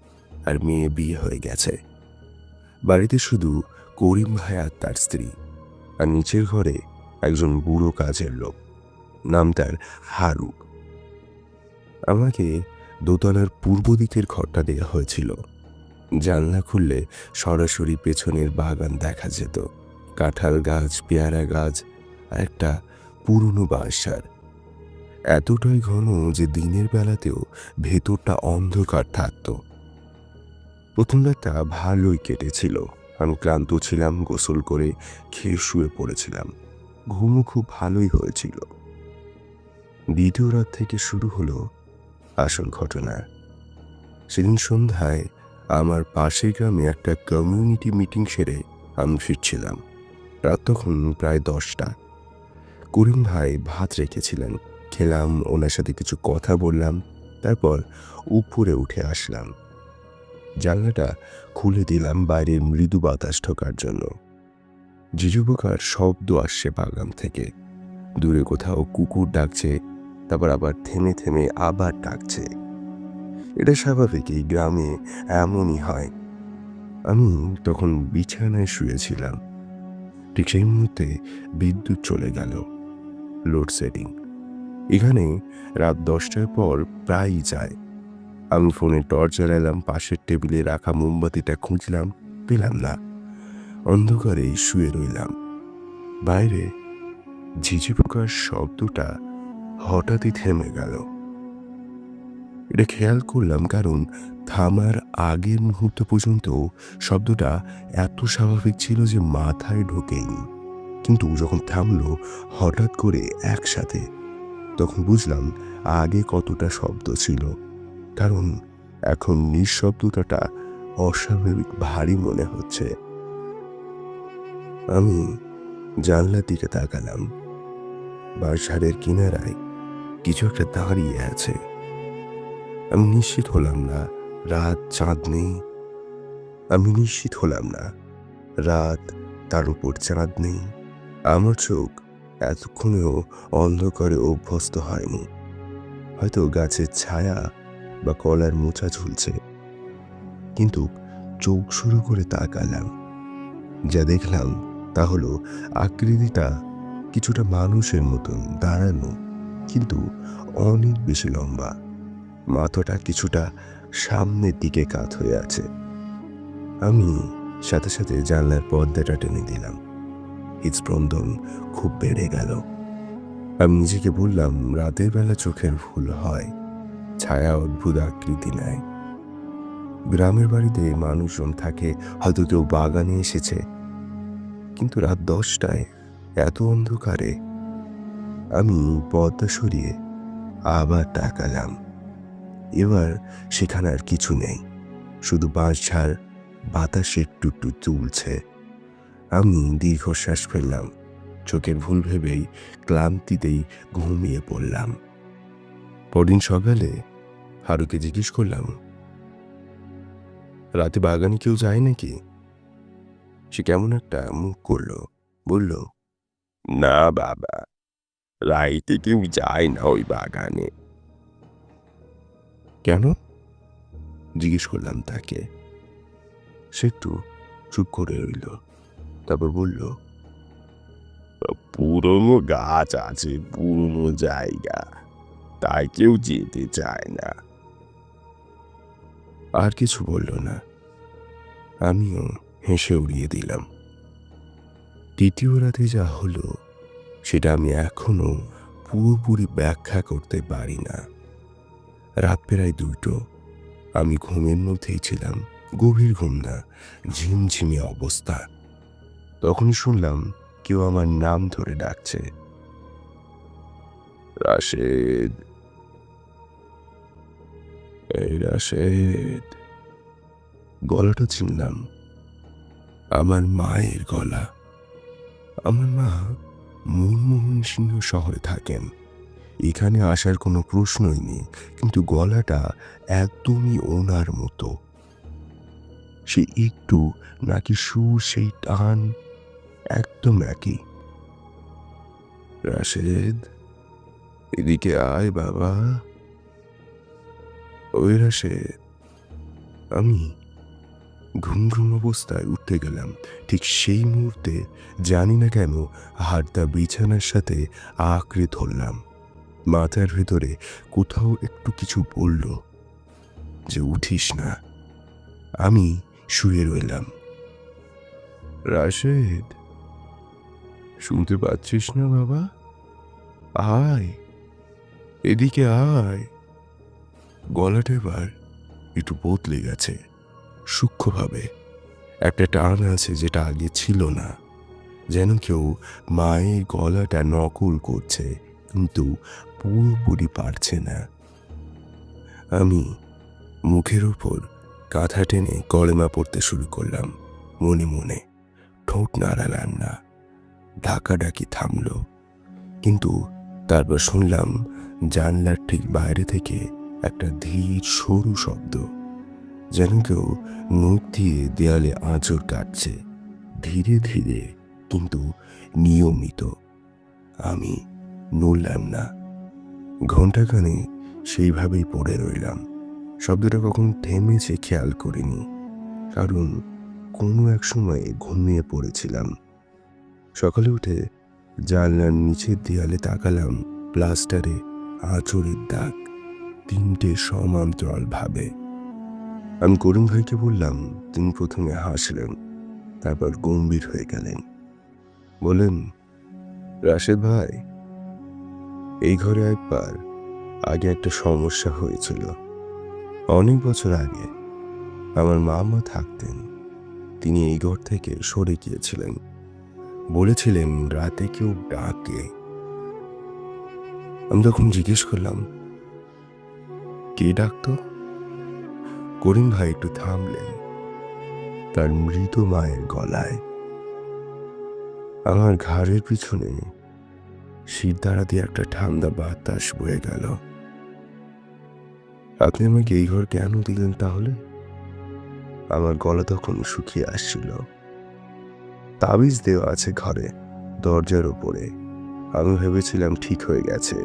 A: আর মেয়ে বিয়ে হয়ে গেছে। বাড়িতে শুধু করিম ভাই আর তার স্ত্রী, আর নিচের ঘরে একজন বুড়ো কাজের লোক, নাম তার হারুক। আমাকে দোতলার পূর্ব দিকের ঘরটা দেওয়া হয়েছিল। জানলা খুললে সরাসরি পেছনের বাগান দেখা যেত, কাঁঠাল গাছ, পেয়ারা গাছ আর একটা পুরনো বাঁশঝাড়। এতটাই ঘন যে দিনের বেলাতেও ভেতরটা অন্ধকার থাকত। প্রথম রাতটা ভালোই কেটেছিল। আমি ক্লান্ত ছিলাম, গোসল করে খেয়ে শুয়ে পড়েছিলাম। ঘুমও খুব ভালোই হয়েছিল। দ্বিতীয় রাত থেকে শুরু হলো আসল ঘটনা। সেদিন সন্ধ্যায় আমার পাশের গ্রামে একটা কমিউনিটি মিটিং সেরে আমি ফিরছিলাম। রাত তখন প্রায় 10টা। করিম ভাই ভাত রেখেছিলেন, খেলাম, ওনার সাথে কিছু কথা বললাম, তারপর উপরে উঠে আসলাম। জানলাটা খুলে দিলাম বাইরের মৃদু বাতাস ঢোকার জন্য। ঝিঝুপোকার শব্দ আসছে বাগান থেকে, দূরে কোথাও কুকুর ডাকছে, তারপর আবার থেমে থেমে আবার ডাকছে। এটা স্বাভাবিক, এই গ্রামে এমনই হয়। আমি তখন বিছানায় শুয়েছিলাম। ঠিক সেই মুহূর্তে বিদ্যুৎ চলে গেল। লোডশেডিং এখানে রাত 10টার পর প্রায়ই যায়। আমি ফোনে টর্চ জ্বালালাম, পাশের টেবিলে রাখা মোমবাতিটা খুঁজলাম, পেলাম না। অন্ধকারে শুয়ে রইলাম। বাইরে ঝিঝি পোকার শব্দটা হঠাৎই থেমে গেল। এটা খেয়াল করলাম কারণ থামার আগের মুহূর্ত পর্যন্ত শব্দটা এত স্বাভাবিক ছিল যে মাথায় ঢোকেনি। কিন্তু যখন থামলো হঠাৎ করে একসাথে, তখন বুঝলাম আগে কতটা শব্দ ছিল। কারণ এখন নিঃশব্দতাটা অস্বাভাবিক ভারী মনে হচ্ছে। আমি জানলার দিকে তাকালাম। বাঁশঝাড়ের কিনারায় কিছু একটা দাঁড়িয়ে আছে। আমি নিশ্চিত হলাম না রাত চাঁদ নেই। আমি নিশ্চিত হলাম না রাত, তার উপর চাঁদ নেই। আমার চোখ এতক্ষণেও অন্ধকারে অভ্যস্ত হয়নি। হয়তো গাছের ছায়া বা কলার মোচা ঝুলছে। কিন্তু চোখ শুরু করে তাকালাম। যা দেখলাম তা হলো আকৃতিটা কিছুটা মানুষের মতন দাঁড়ানো, কিন্তু অনেক বেশি লম্বা। মাথাটা কিছুটা সামনের দিকে কাত হয়ে আছে। আমি সাথে সাথে জানলার পর্দাটা টেনে দিলাম। হৃদস্পন্দন খুব বেড়ে গেল। আমি নিজেকে বললাম, রাতের বেলা চোখের ভুল হয়, ছায়া অদ্ভুত আকৃতি নেয়। গ্রামের বাড়িতে মানুষজন থাকে, হয়তো কেউ বাগানে এসেছে, কিন্তু রাত 10টায় এত অন্ধকারে। আমি পর্দা সরিয়ে আবার তাকালাম। এবার সেখানে আর কিছু নেই, শুধু বাঁশঝাড় বাতাসে টুকটু চুলছে। আমি দীর্ঘশ্বাস ফেললাম। চোখের ভুল ভেবেই ক্লান্তিতেই ঘুমিয়ে পড়লাম। পরদিন সকালে হারুকে জিজ্ঞেস করলাম, রাতে বাগানে কেউ যায় নাকি? সে কেমন একটা মুখ করলো, বলল, না বাবা, রাইতে কেউ যায় না ওই বাগানে। কেন? জিজ্ঞেস করলাম তাকে। সে একটু চুপ করে রইল, তারপর বলল, পুরনো গাছ আছে, পুরনো জায়গা, তাই কেউ যেতে চায় না। আর কিছু বলল না। আমিও হেসে উড়িয়ে দিলাম। দ্বিতীয় রাতে যা হলো সেটা আমি এখনো পুরোপুরি ব্যাখ্যা করতে পারি না। রাত প্রায় 2টো। আমি ঘুমের মধ্যেই ছিলাম, গভীর ঘুম না, ঝিমঝিমে অবস্থা। তখনই শুনলাম কেউ আমার নাম ধরে ডাকছে, রাশেদ, এই রাশেদ। গলাটা চিনলাম, আমার মায়ের গলা। আমার মা মনমোহন সিংহ শহরে থাকেন। এখানে আসার কোনো প্রশ্নই নেই, কিন্তু গলাটা একদমই ওনার মতো। সে একটু নাকি সুর, সেই টান একদম একই। রাশেদ, এদিকে আয় বাবা। ওই রাশেদ। আমি ঘুম ঘুম অবস্থায় উঠতে গেলাম। ঠিক সেই মুহূর্তে জানি না কেন হাড়টা বিছানার সাথে আঁকড়ে ধরলাম। মাথার ভেতরে কোথাও একটু কিছু বলল যে উঠিস না। আমি শুয়ে রইলাম। রাশেদ, শুনতে পাচ্ছিস না বাবা? আয়, এদিকে আয়। গলাটা এবার একটু বদলে গেছে, সূক্ষ্মভাবে। একটা টান আছে যেটা আগে ছিল না, যেন কেউ মায়ের গলাটা নকল করছে, কিন্তু পুরোপুরি পারছে না। আমি মুখের ওপর কাঁথা টেনে কলেমা পড়তে শুরু করলাম মনে মনে। ঠোঁট নাড়ালাম না, ডাকাডাকি থামলো। কিন্তু তারপর শুনলাম জানলার ঠিক বাইরে থেকে একটা ধীর সরু শব্দ, যেন কেউ মুখ দিয়ে দেয়ালে আঁচড় কাটছে, ধীরে ধীরে কিন্তু নিয়মিত। আমি নড়লাম না। ঘণ্টাখানে সেইভাবেই পড়ে রইলাম, শব্দটা কখন থেমেছে খেয়াল করিনি, কারণ কোনো এক সময়ে ঘুমিয়ে পড়েছিলাম। সকালে উঠে জানলার নিচের দেয়ালে তাকালাম, প্লাস্টারে আঁচড়ের দাগ, 3টে সমান্তরাল ভাবে। আমি করিম ভাইকে বললাম। তিনি প্রথমে হাসলেন, তারপর গম্ভীর হয়ে গেলেন। বলেন, রাশেদ ভাই, এই ঘরে একবার আগে একটা সমস্যা হয়েছিল। অনেক বছর আগে আমার মামা থাকতেন। তিনি এই ঘর থেকে সরে গিয়েছিলেন। বলেছিলেন রাতে কেউ ডাকে। আমি তখন জিজ্ঞেস করলাম, কে ডাকতো? করিম ভাই একটু থামলেন, তার মৃত মায়ের গলায়। আমার ঘাড়ের পিছনে শিরদাঁড়া দিয়ে একটা ঠান্ডা বাতাস বয়ে গেল। আপনি আমাকে এই ঘর কেন দিলেন তাহলে? আমার গলা তখন শুকিয়ে আসছিল। তাবিজ দেওয়া আছে ঘরে, দরজার উপরে। আমি ভেবেছিলাম ঠিক হয়ে গেছে।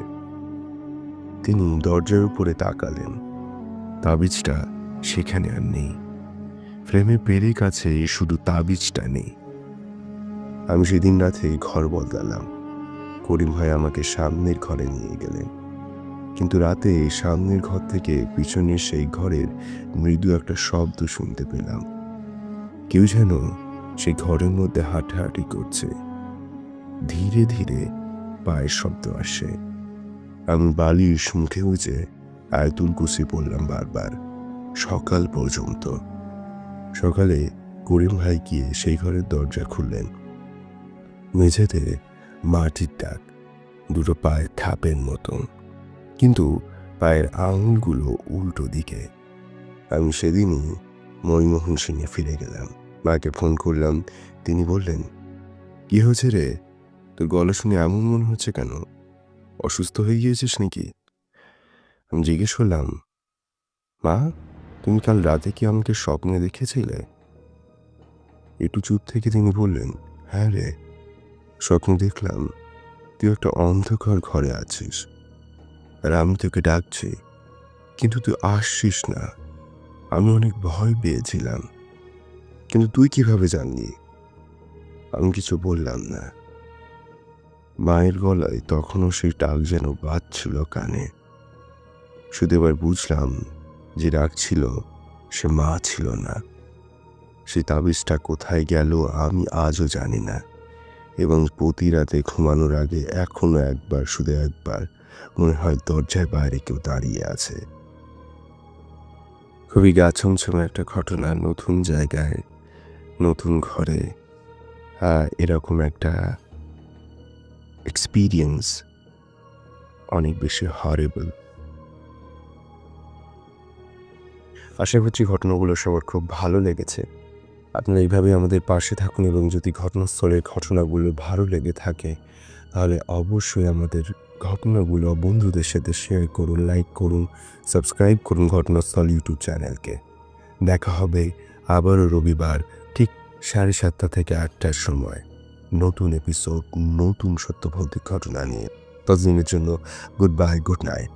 A: তিনি দরজার উপরে তাকালেন। তাবিজটা সেখানে আর নেই। ফ্রেমের পেরের কাছে শুধু তাবিজটা নেই। আমি সেদিন রাতে ঘর বদলালাম। করিম ভাই আমাকে সামনের ঘরে নিয়ে গেলেন, কিন্তু রাতে সামনের ঘর থেকে পিছনের সেই ঘরের মৃদু একটা শব্দ শুনতে পেলাম। কেউ যেন সেই ঘরের মধ্যে হাঁটাহাঁটি করছে। ধীরে ধীরে পায়ের শব্দ আসে। আমি বালিশ মুখে গুজে আয়াতুল কুরসি পড়লাম বারবার, সকাল পর্যন্ত। সকালে করিম ভাই গিয়ে সেই ঘরের দরজা খুললেন। মেঝেতে মাটির দাগ, দুটো পায়ের থাপের মতন, কিন্তু পায়ের আঙুলগুলো উল্টো দিকে। আমি সেদিনই মনমোহন সিংয়ে ফিরে গেলাম। মাকে ফোন করলাম। তিনি বললেন, কি হয়েছে রে? তোর গলা শুনে এমন মনে হচ্ছে কেন? অসুস্থ হয়ে গিয়েছিস নাকি? আমি জিজ্ঞেস করলাম, মা, তুমি কাল রাতে কি আমাকে স্বপ্নে দেখেছিলে? একটু চুপ থেকে তিনি বললেন, হ্যাঁ রে, স্বপ্ন দেখলাম তুই একটা অন্ধকার ঘরে আছিস, আর আমি তোকে ডাকছি, কিন্তু তুই আসছিস না। আমি অনেক ভয় পেয়েছিলাম, কিন্তু তুই কিভাবে জানলি? আমি কিছু বললাম না। মায়ের গলায় তখনও সেই ডাক যেন বাজছিল কানে। শুধু এবার বুঝলাম যে ডাকছিল সে মা ছিল না। সেই তাবিজটা কোথায় গেল আমি আজও জানি না, এবং প্রতি রাতে ঘুমানোর আগে এখনো একবার, শুধু একবার মনে হয় দরজায় বাইরে কেউ দাঁড়িয়ে আছে। খুবই গা ছমছমে একটা ঘটনা, নতুন জায়গায়, নতুন ঘরে, এরকম একটা এক্সপিরিয়েন্স অনেক বেশি হরেবল। আশা করছি ঘটনাগুলো সবার খুব ভালো লেগেছে। আপনারা এইভাবে আমাদের পাশে থাকুন, এবং যদি ঘটনাস্থলের ঘটনাগুলো ভালো লেগে থাকে তাহলে অবশ্যই আমাদের ঘটনাগুলো বন্ধুদের সাথে শেয়ার করুন, লাইক করুন, সাবস্ক্রাইব করুন ঘটনাস্থল ইউটিউব চ্যানেলকে। দেখা হবে আবারও রবিবার ঠিক 7:30 থেকে 8টার সময় নতুন এপিসোড, নতুন সত্যভৌতিক ঘটনা নিয়ে। ততদিনের জন্য গুড বাই, গুড নাইট।